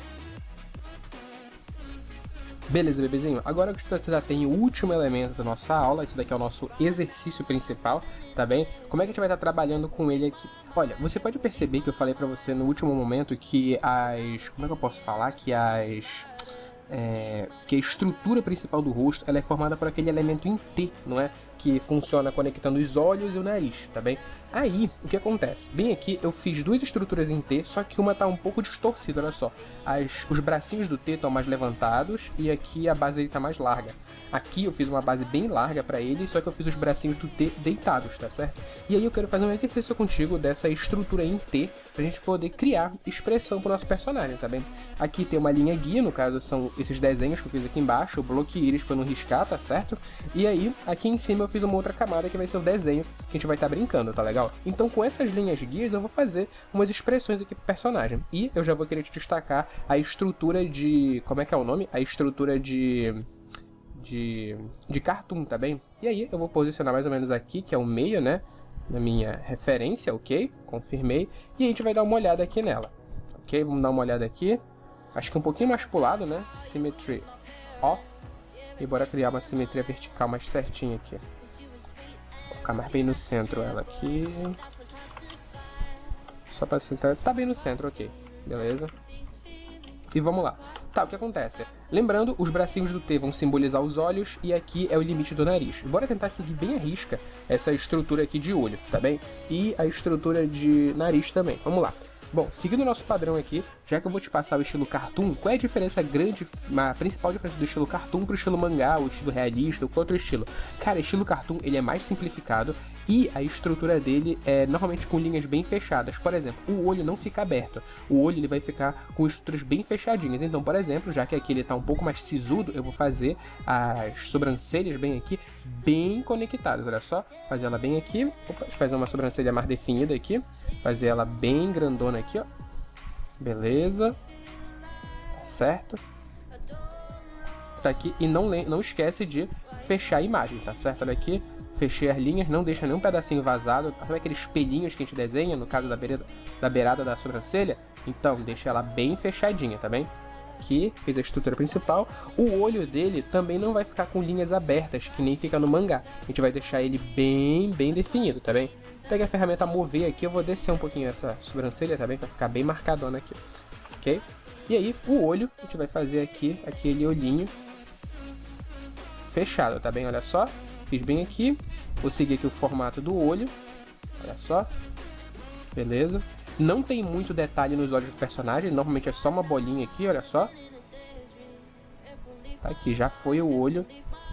Beleza, bebezinho? Agora que você já tem o último elemento da nossa aula, esse daqui é o nosso exercício principal, tá bem? Como é que a gente vai estar trabalhando com ele aqui? Olha, você pode perceber que eu falei pra você no último momento que como é que eu posso falar? Que a estrutura principal do rosto ela é formada por aquele elemento em T, não é? Que funciona conectando os olhos e o nariz, tá bem? Aí, o que acontece? Bem aqui, eu fiz 2 estruturas em T, só que uma tá um pouco distorcida, olha só. Os bracinhos do T estão mais levantados e aqui a base dele tá mais larga. Aqui eu fiz uma base bem larga pra ele, só que eu fiz os bracinhos do T deitados, tá certo? E aí eu quero fazer um exercício contigo dessa estrutura em T, pra gente poder criar expressão pro nosso personagem, tá bem? Aqui tem uma linha guia, no caso são esses desenhos que eu fiz aqui embaixo, eu bloqueei eles pra não riscar, tá certo? E aí, aqui em cima eu fiz uma outra camada que vai ser o desenho que a gente vai estar brincando, tá legal? Então com essas linhas guias eu vou fazer umas expressões aqui pro personagem. E eu já vou querer te destacar a estrutura de... como é que é o nome? A estrutura de cartoon, tá bem? E aí eu vou posicionar mais ou menos aqui, que é o meio, né? Na minha referência, ok? Confirmei. E a gente vai dar uma olhada aqui nela, ok? Vamos dar uma olhada aqui. Acho que um pouquinho mais pro lado, né? Symmetry off. E bora criar uma simetria vertical mais certinha aqui. Vou colocar mais bem no centro ela aqui. Só pra sentar. Tá bem no centro, ok. Beleza. E vamos lá. Tá, o que acontece? Lembrando, os bracinhos do T vão simbolizar os olhos e aqui é o limite do nariz. Bora tentar seguir bem à risca essa estrutura aqui de olho, tá bem? E a estrutura de nariz também. Vamos lá. Bom, seguindo o nosso padrão aqui, já que eu vou te passar o estilo cartoon, qual é a diferença grande, a principal diferença do estilo cartoon pro estilo mangá, o estilo realista, ou qual outro estilo? Cara, estilo cartoon, ele é mais simplificado e a estrutura dele é normalmente com linhas bem fechadas. Por exemplo, o olho não fica aberto, o olho ele vai ficar com estruturas bem fechadinhas. Então, por exemplo, já que aqui ele tá um pouco mais sisudo, eu vou fazer as sobrancelhas bem aqui, bem conectadas, olha só. Fazer ela bem aqui, opa, fazer uma sobrancelha mais definida aqui, fazer ela bem grandona aqui, ó. Beleza. Certo. Tá aqui. E não esquece de fechar a imagem, tá certo? Olha aqui. Fechei as linhas, não deixa nenhum pedacinho vazado. Sabe aqueles pelinhos que a gente desenha, no caso da beirada da sobrancelha? Então, deixa ela bem fechadinha, tá bem? Aqui, fiz a estrutura principal. O olho dele também não vai ficar com linhas abertas, que nem fica no mangá. A gente vai deixar ele bem definido, tá bem? Pega a ferramenta mover aqui, eu vou descer um pouquinho essa sobrancelha, tá bem? Pra ficar bem marcadona aqui, ok? E aí, o olho, a gente vai fazer aqui, aquele olhinho fechado, tá bem? Olha só, fiz bem aqui. Vou seguir aqui o formato do olho, olha só. Beleza. Não tem muito detalhe nos olhos do personagem, normalmente é só uma bolinha aqui, olha só. Aqui já foi o olho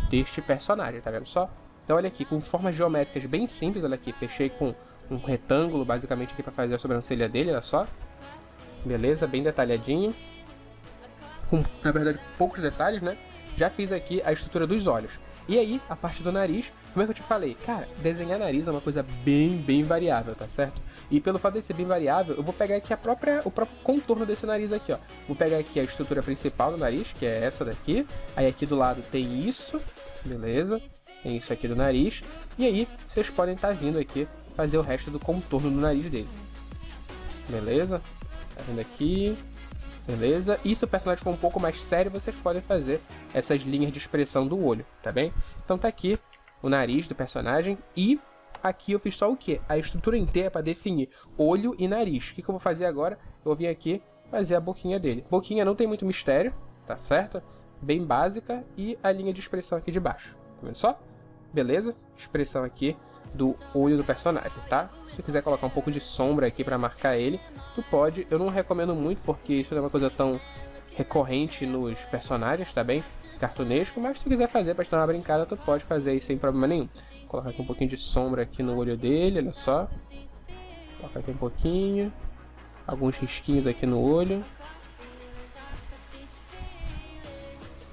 deste personagem, tá vendo só? Então olha aqui, com formas geométricas bem simples, olha aqui, fechei com um retângulo basicamente aqui para fazer a sobrancelha dele, olha só. Beleza, bem detalhadinho. Com, na verdade, poucos detalhes, né? Já fiz aqui a estrutura dos olhos. E aí, a parte do nariz, como é que eu te falei? Cara, desenhar nariz é uma coisa bem variável, tá certo? E pelo fato de ser bem variável, eu vou pegar aqui o próprio contorno desse nariz aqui, ó. Vou pegar aqui a estrutura principal do nariz, que é essa daqui. Aí aqui do lado tem isso, beleza? Tem isso aqui do nariz. E aí, vocês podem estar vindo aqui fazer o resto do contorno do nariz dele. Beleza? Tá vendo aqui? Beleza? E se o personagem for um pouco mais sério, vocês podem fazer essas linhas de expressão do olho, tá bem? Então tá aqui o nariz do personagem e aqui eu fiz só o quê? A estrutura inteira para definir olho e nariz. O que eu vou fazer agora? Eu vou vir aqui fazer a boquinha dele. Boquinha não tem muito mistério, tá certo? Bem básica e a linha de expressão aqui de baixo. Tá vendo só? Beleza? Expressão aqui do olho do personagem, tá? Se você quiser colocar um pouco de sombra aqui para marcar ele, tu pode. Eu não recomendo muito porque isso não é uma coisa tão recorrente nos personagens, tá bem? Cartunesco, mas se tu quiser fazer para te dar uma brincada, tu pode fazer aí sem problema nenhum. Vou colocar aqui um pouquinho de sombra aqui no olho dele, olha só. Colocar aqui um pouquinho. Alguns risquinhos aqui no olho.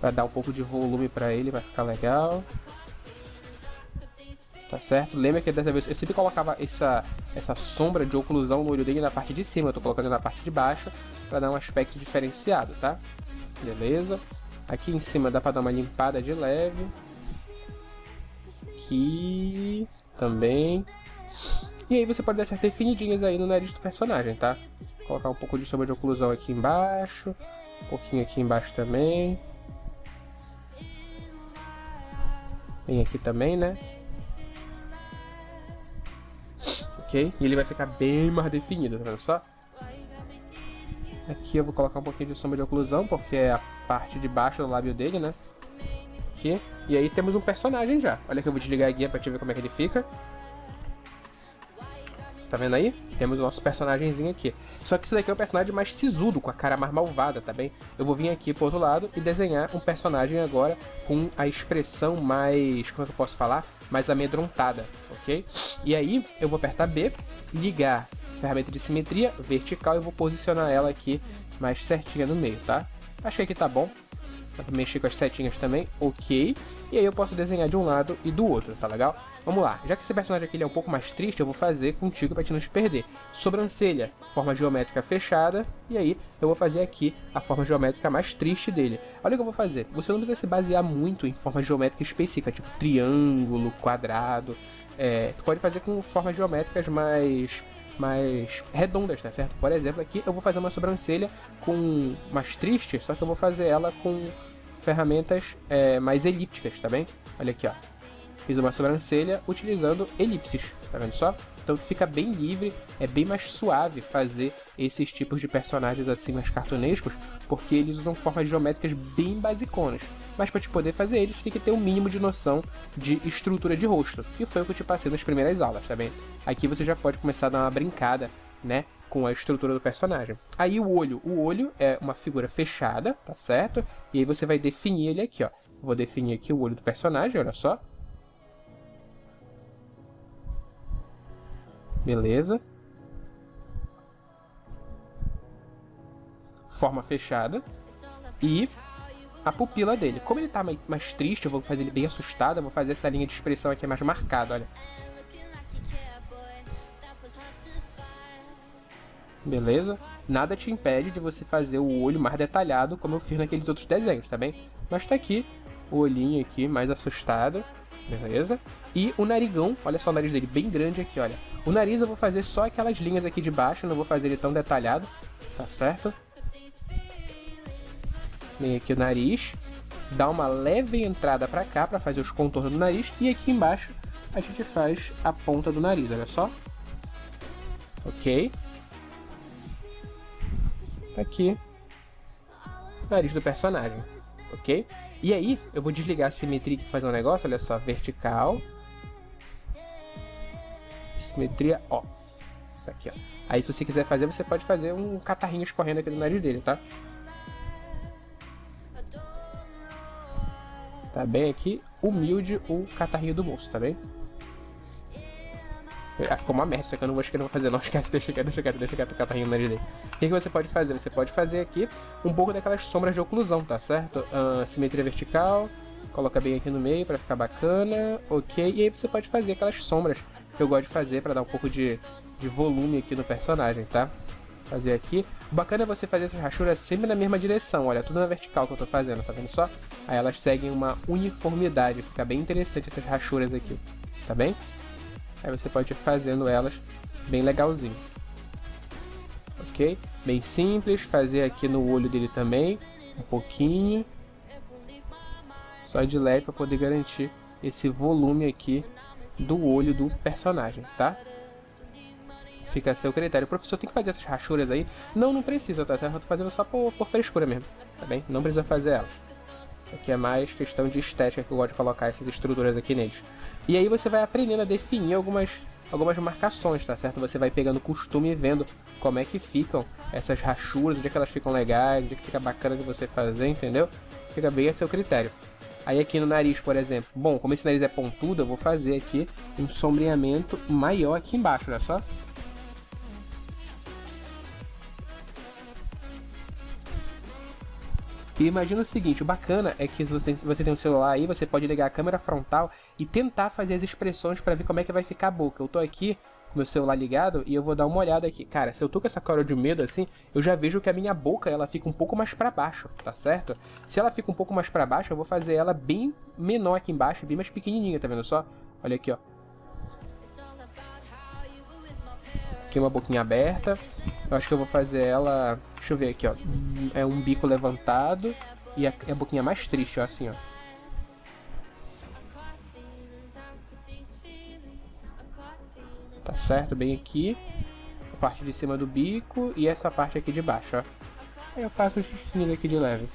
Para dar um pouco de volume para ele, vai ficar legal. Tá certo? Lembra que dessa vez eu sempre colocava essa sombra de oclusão no olho dele na parte de cima. Eu tô colocando na parte de baixo para dar um aspecto diferenciado, tá? Beleza? Aqui em cima dá para dar uma limpada de leve. Aqui também. E aí você pode dar essas definidinhas aí no nariz do personagem, tá? Colocar um pouco de sombra de oclusão aqui embaixo. Um pouquinho aqui embaixo também. Bem aqui também, né? Ok? E ele vai ficar bem mais definido, tá vendo só? Aqui eu vou colocar um pouquinho de sombra de oclusão, porque é a parte de baixo do lábio dele, né? Aqui. E aí temos um personagem já. Olha que eu vou desligar a guia pra te ver como é que ele fica. Tá vendo aí? Temos o nosso personagemzinho aqui. Só que esse daqui é o personagem mais sisudo, com a cara mais malvada, tá bem? Eu vou vir aqui pro outro lado e desenhar um personagem agora com a expressão mais... como é que eu posso falar? Mais amedrontada, ok? E aí eu vou apertar B, ligar a ferramenta de simetria vertical e vou posicionar ela aqui mais certinha no meio, tá? Achei que tá bom. Dá pra mexer com as setinhas também, ok. E aí eu posso desenhar de um lado e do outro, tá legal? Vamos lá, já que esse personagem aqui ele é um pouco mais triste, eu vou fazer contigo pra te não te perder. Sobrancelha, forma geométrica fechada, e aí eu vou fazer aqui a forma geométrica mais triste dele. Olha o que eu vou fazer, você não precisa se basear muito em forma geométrica específica, tipo triângulo, quadrado. Tu pode fazer com formas geométricas mais redondas, tá certo? Por exemplo, aqui eu vou fazer uma sobrancelha com mais triste, só que eu vou fazer ela com ferramentas mais elípticas, tá bem? Olha aqui, ó. Fiz uma sobrancelha utilizando elipses, tá vendo só? Então fica bem livre, é bem mais suave fazer esses tipos de personagens assim mais cartunescos, porque eles usam formas geométricas bem basiconas. Mas para te poder fazer eles, tem que ter um mínimo de noção de estrutura de rosto, que foi o que eu te passei nas primeiras aulas, tá bem? Aqui você já pode começar a dar uma brincada, né, com a estrutura do personagem. Aí o olho é uma figura fechada, tá certo? E aí você vai definir ele aqui, ó. Vou definir aqui o olho do personagem, olha só. Beleza. Forma fechada. E a pupila dele. Como ele tá mais triste, eu vou fazer ele bem assustado. Eu vou fazer essa linha de expressão aqui mais marcada, olha. Beleza? Nada te impede de você fazer o olho mais detalhado, como eu fiz naqueles outros desenhos, tá bem? Mas tá aqui o olhinho aqui mais assustado. Beleza? E o narigão, olha só o nariz dele bem grande aqui, olha. O nariz eu vou fazer só aquelas linhas aqui de baixo, não vou fazer ele tão detalhado, tá certo? Vem aqui o nariz, dá uma leve entrada pra cá pra fazer os contornos do nariz. E aqui embaixo a gente faz a ponta do nariz, olha só. Ok. Aqui, nariz do personagem, ok? E aí, eu vou desligar a simetria para fazer um negócio, olha só, vertical. Simetria off. Aqui, ó. Aí se você quiser fazer, você pode fazer um catarrinho escorrendo aqui no nariz dele, tá? Tá bem aqui, humilde o catarrinho do moço, tá bem? Ficou uma merda, isso aqui eu não vou fazer, não. Esquece, deixa quieto o catarrinho no nariz dele. O que você pode fazer? Você pode fazer aqui um pouco daquelas sombras de oclusão, tá certo? Simetria vertical, coloca bem aqui no meio pra ficar bacana, ok? E aí você pode fazer aquelas sombras que eu gosto de fazer pra dar um pouco de volume aqui no personagem, tá? Fazer aqui. O bacana é você fazer essas rachuras sempre na mesma direção, olha, tudo na vertical que eu tô fazendo, tá vendo só? Aí elas seguem uma uniformidade, fica bem interessante essas rachuras aqui, tá bem? Aí você pode ir fazendo elas bem legalzinho. Ok? Bem simples, fazer aqui no olho dele também, um pouquinho. Só de leve para poder garantir esse volume aqui do olho do personagem, tá? Fica a seu critério. O professor tem que fazer essas rachuras aí? Não precisa, tá certo? Eu tô fazendo só por frescura mesmo, tá bem? Não precisa fazer elas. Aqui é mais questão de estética que eu gosto de colocar essas estruturas aqui neles. E aí você vai aprendendo a definir algumas marcações, tá certo? Você vai pegando costume e vendo como é que ficam essas rachuras, onde é que elas ficam legais, onde é que fica bacana de você fazer, entendeu? Fica bem a seu critério. Aí aqui no nariz, por exemplo, bom, como esse nariz é pontudo, eu vou fazer aqui um sombreamento maior aqui embaixo, olha só. E imagina o seguinte, o bacana é que se você tem um celular aí, você pode ligar a câmera frontal e tentar fazer as expressões para ver como é que vai ficar a boca. Eu tô aqui com meu celular ligado e eu vou dar uma olhada aqui. Cara, se eu tô com essa cara de medo assim, eu já vejo que a minha boca ela fica um pouco mais para baixo, tá certo? Se ela fica um pouco mais para baixo, eu vou fazer ela bem menor aqui embaixo, bem mais pequenininha, tá vendo só? Olha aqui, ó. Aqui uma boquinha aberta. Eu acho que eu vou fazer ela... Deixa eu ver aqui, ó. É um bico levantado e a boquinha mais triste, ó, assim, ó. Tá certo? Bem aqui. A parte de cima do bico e essa parte aqui de baixo, ó. Aí eu faço um xixinho aqui de leve.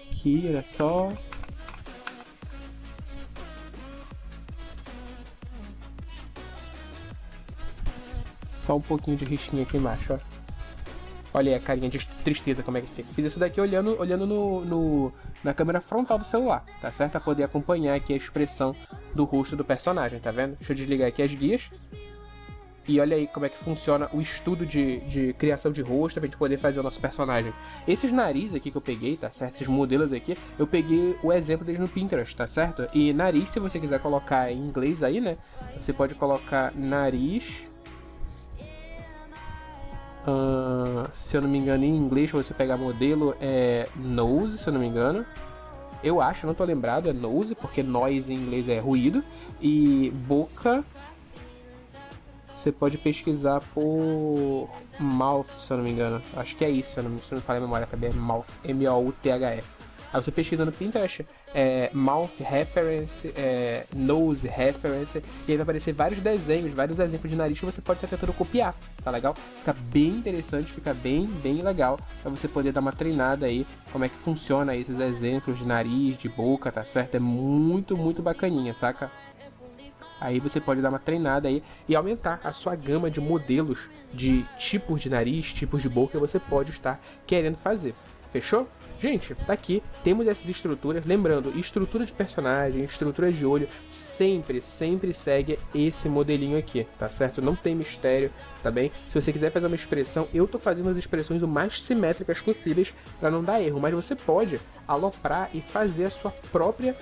Aqui, olha só. Só um pouquinho de risquinho aqui embaixo, ó. Olha aí a carinha de tristeza como é que fica. Fiz isso daqui olhando na câmera frontal do celular, tá certo? Pra poder acompanhar aqui a expressão do rosto do personagem, tá vendo? Deixa eu desligar aqui as guias. E olha aí como é que funciona o estudo de criação de rosto pra gente poder fazer o nosso personagem. Esses narizes aqui que eu peguei, tá certo? Esses modelos aqui, eu peguei o exemplo deles no Pinterest, tá certo? E nariz, se você quiser colocar em inglês aí, né? Você pode colocar nariz... se eu não me engano, em inglês, pra você pegar modelo, é nose, se eu não me engano. Eu acho, não tô lembrado, é nose, porque noise em inglês é ruído. E boca, você pode pesquisar por mouth, se eu não me engano. Acho que é isso, se eu não me falha a memória, também é mouth, M-O-U-T-H-F. Aí você pesquisa no Pinterest, mouth reference, nose reference, e aí vai aparecer vários desenhos, vários exemplos de nariz que você pode estar tentando copiar, tá legal? Fica bem interessante, fica bem legal, pra você poder dar uma treinada aí, como é que funciona aí esses exemplos de nariz, de boca, tá certo? É muito bacaninha, saca? Aí você pode dar uma treinada aí e aumentar a sua gama de modelos, de tipos de nariz, tipos de boca que você pode estar querendo fazer, fechou? Gente, tá aqui, temos essas estruturas, lembrando, estrutura de personagem, estrutura de olho, sempre segue esse modelinho aqui, tá certo? Não tem mistério, tá bem? Se você quiser fazer uma expressão, eu tô fazendo as expressões o mais simétricas possíveis para não dar erro, mas você pode aloprar e fazer a sua própria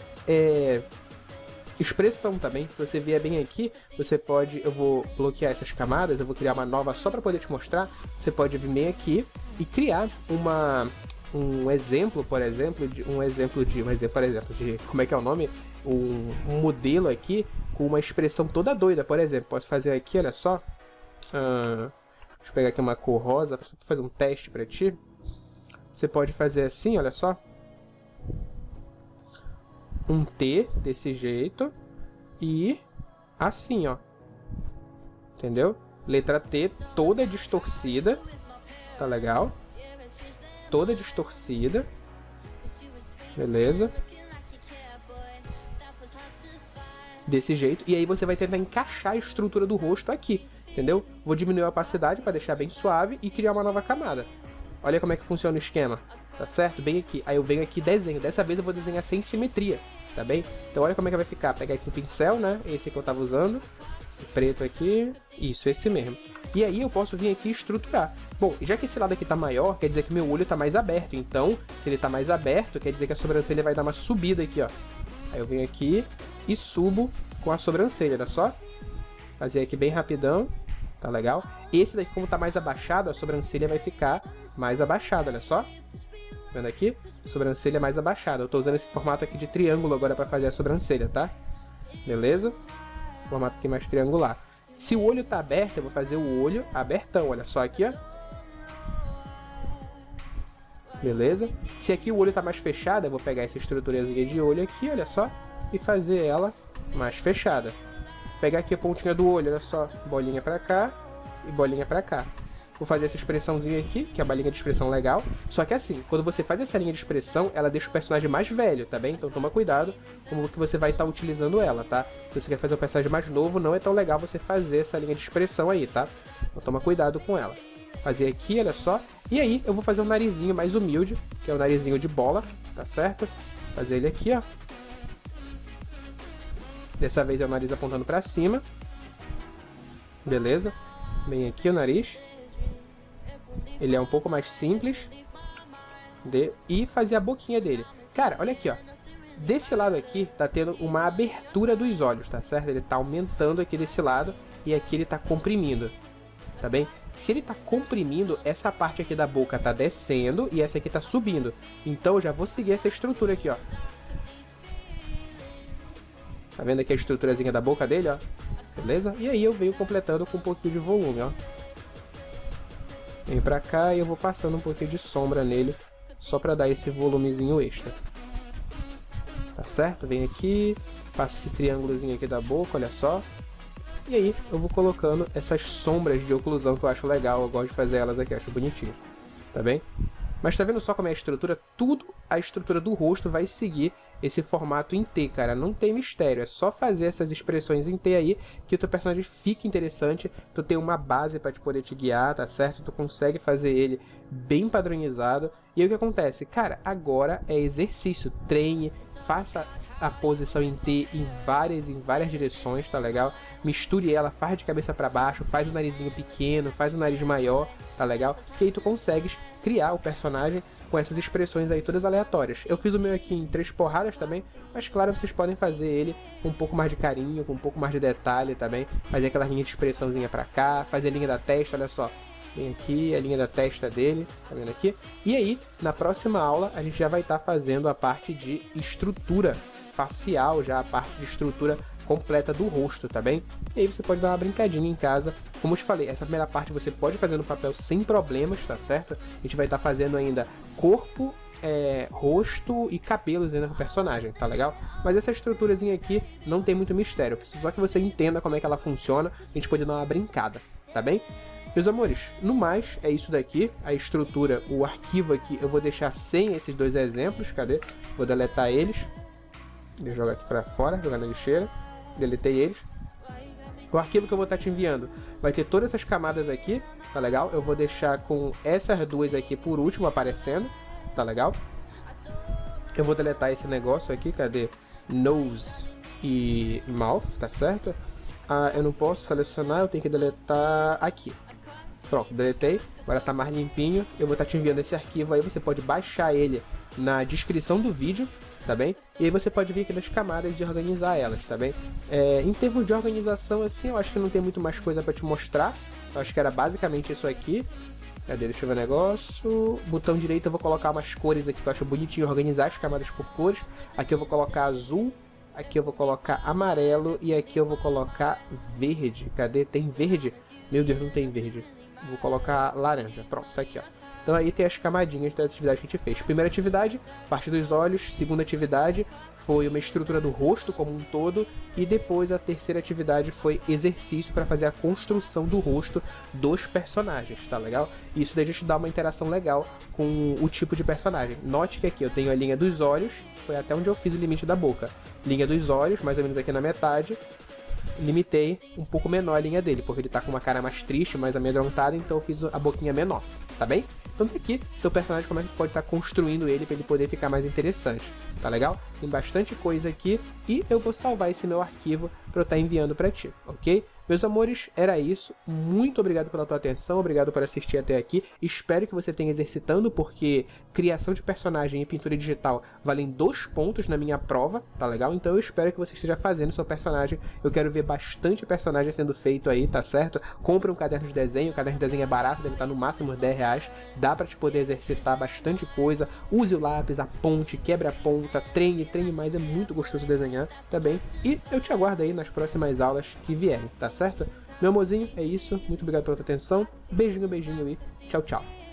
expressão também. Se você vier bem aqui, você pode, eu vou bloquear essas camadas, eu vou criar uma nova só para poder te mostrar. Você pode vir bem aqui e criar um exemplo, por exemplo, de como é que é o nome? Um modelo aqui com uma expressão toda doida, por exemplo. Posso fazer aqui, olha só. Deixa eu pegar aqui uma cor rosa para fazer um teste para ti. Você pode fazer assim, olha só. Um T desse jeito e assim, ó. Entendeu? Letra T toda distorcida. Tá legal? Toda distorcida. Beleza? Desse jeito. E aí você vai tentar encaixar a estrutura do rosto aqui. Entendeu? Vou diminuir a opacidade para deixar bem suave e criar uma nova camada. Olha como é que funciona o esquema. Tá certo? Bem aqui. Aí eu venho aqui e desenho. Dessa vez eu vou desenhar sem simetria. Tá bem? Então olha como é que vai ficar. Pegar aqui o pincel, né? Esse que eu tava usando. Esse preto aqui. Isso, esse mesmo. E aí eu posso vir aqui e estruturar. Bom, já que esse lado aqui tá maior, quer dizer que meu olho tá mais aberto. Então, se ele tá mais aberto, quer dizer que a sobrancelha vai dar uma subida aqui, ó. Aí eu venho aqui e subo com a sobrancelha, olha só. Fazer aqui bem rapidão. Tá legal? Esse daqui, como tá mais abaixado, a sobrancelha vai ficar mais abaixada, olha só. Vendo aqui? Sobrancelha mais abaixada. Eu tô usando esse formato aqui de triângulo agora pra fazer a sobrancelha, tá? Beleza? Formato aqui mais triangular. Se o olho tá aberto, eu vou fazer o olho abertão. Olha só aqui, ó. Beleza? Se aqui o olho tá mais fechado, eu vou pegar essa estruturazinha de olho aqui, olha só. E fazer ela mais fechada. Pegar aqui a pontinha do olho, olha só. Bolinha pra cá e bolinha pra cá. Vou fazer essa expressãozinha aqui, que é uma linha de expressão legal. Só que assim, quando você faz essa linha de expressão, ela deixa o personagem mais velho, tá bem? Então toma cuidado como que você vai estar utilizando ela, tá? Se você quer fazer um personagem mais novo, não é tão legal você fazer essa linha de expressão aí, tá? Então toma cuidado com ela. Fazer aqui, olha só. E aí eu vou fazer um narizinho mais humilde, que é o narizinho de bola, tá certo? Fazer ele aqui, ó. Dessa vez é o nariz apontando pra cima. Beleza? Bem aqui o nariz. Ele é um pouco mais simples. E fazer a boquinha dele. Cara, olha aqui, ó. Desse lado aqui tá tendo uma abertura dos olhos, tá certo? Ele tá aumentando aqui desse lado e aqui ele tá comprimindo, tá bem? Se ele tá comprimindo, essa parte aqui da boca tá descendo e essa aqui tá subindo. Então eu já vou seguir essa estrutura aqui, ó. Tá vendo aqui a estruturazinha da boca dele, ó? Beleza? E aí eu venho completando com um pouquinho de volume, ó. Venho pra cá e eu vou passando um pouquinho de sombra nele, só pra dar esse volumezinho extra. Tá certo? Vem aqui, passa esse triângulozinho aqui da boca, olha só. E aí eu vou colocando essas sombras de oclusão que eu acho legal, eu gosto de fazer elas aqui, acho bonitinho. Tá bem? Mas tá vendo só como é a estrutura? Tudo a estrutura do rosto vai seguir esse formato em T, cara. Não tem mistério, é só fazer essas expressões em T aí que o teu personagem fica interessante. Tu tem uma base pra te poder te guiar, tá certo? Tu consegue fazer ele bem padronizado. E aí o que acontece? Cara, agora é exercício. Treine, faça a posição em T em várias direções, tá legal? Misture ela, faz de cabeça pra baixo, faz o narizinho pequeno, faz o nariz maior, tá legal? Que aí tu consegues criar o personagem com essas expressões aí todas aleatórias. Eu fiz o meu aqui em 3 porradas também, mas claro, vocês podem fazer ele com um pouco mais de carinho, com um pouco mais de detalhe também. Fazer aquela linha de expressãozinha pra cá, fazer a linha da testa, olha só. Vem aqui a linha da testa dele, tá vendo aqui? E aí, na próxima aula, a gente já vai estar fazendo a parte de estrutura facial, já a parte de estrutura completa do rosto, tá bem? E aí você pode dar uma brincadinha em casa. Como eu te falei, essa primeira parte você pode fazer no papel sem problemas, tá certo? A gente vai estar fazendo ainda corpo, rosto e cabelos ainda com o personagem, tá legal? Mas essa estruturazinha aqui não tem muito mistério. Eu preciso só que você entenda como é que ela funciona, a gente pode dar uma brincada, tá bem? Meus amores, no mais, é isso daqui. A estrutura, o arquivo aqui, eu vou deixar sem esses dois exemplos. Cadê? Vou deletar eles. Deixa eu jogar aqui pra fora, jogar na lixeira. Deletei eles. O arquivo que eu vou estar te enviando vai ter todas essas camadas aqui, tá legal? Eu vou deixar com essas duas aqui por último aparecendo, tá legal? Eu vou deletar esse negócio aqui, cadê? Nose e mouth, tá certo? Eu não posso selecionar, eu tenho que deletar aqui. Pronto, deletei. Agora tá mais limpinho. Eu vou estar te enviando esse arquivo aí, você pode baixar ele na descrição do vídeo, tá bem? E aí você pode vir aqui nas camadas e organizar elas, tá bem? Em termos de organização, assim, eu acho que não tem muito mais coisa pra te mostrar. Eu acho que era basicamente isso aqui. Cadê? Deixa eu ver o negócio. Botão direito eu vou colocar umas cores aqui que eu acho bonitinho, organizar as camadas por cores. Aqui eu vou colocar azul, aqui eu vou colocar amarelo e aqui eu vou colocar verde. Cadê? Tem verde? Meu Deus, não tem verde. Vou colocar laranja. Pronto, tá aqui, ó. Então aí tem as camadinhas da atividade que a gente fez. Primeira atividade, parte dos olhos. Segunda atividade foi uma estrutura do rosto como um todo. E depois a terceira atividade foi exercício para fazer a construção do rosto dos personagens, tá legal? E isso daí a gente dá uma interação legal com o tipo de personagem. Note que aqui eu tenho a linha dos olhos, foi até onde eu fiz o limite da boca. Linha dos olhos, mais ou menos aqui na metade. Limitei um pouco menor a linha dele, porque ele tá com uma cara mais triste, mais amedrontada, então eu fiz a boquinha menor, tá bem? Então tá aqui, teu personagem, como é que pode estar construindo ele para ele poder ficar mais interessante, tá legal? Tem bastante coisa aqui e eu vou salvar esse meu arquivo para eu estar enviando para ti, ok? Meus amores, era isso. Muito obrigado pela tua atenção, obrigado por assistir até aqui. Espero que você tenha exercitando, porque criação de personagem e pintura digital valem 2 pontos na minha prova, tá legal? Então eu espero que você esteja fazendo seu personagem. Eu quero ver bastante personagem sendo feito aí, tá certo? Compre um caderno de desenho, o caderno de desenho é barato, deve estar no máximo R$10. Dá pra te poder exercitar bastante coisa. Use o lápis, a ponte, quebre a ponta, treine mais, é muito gostoso desenhar, tá bem? E eu te aguardo aí nas próximas aulas que vierem, tá certo? Meu amorzinho, é isso. Muito obrigado pela tua atenção. Beijinho e tchau, tchau.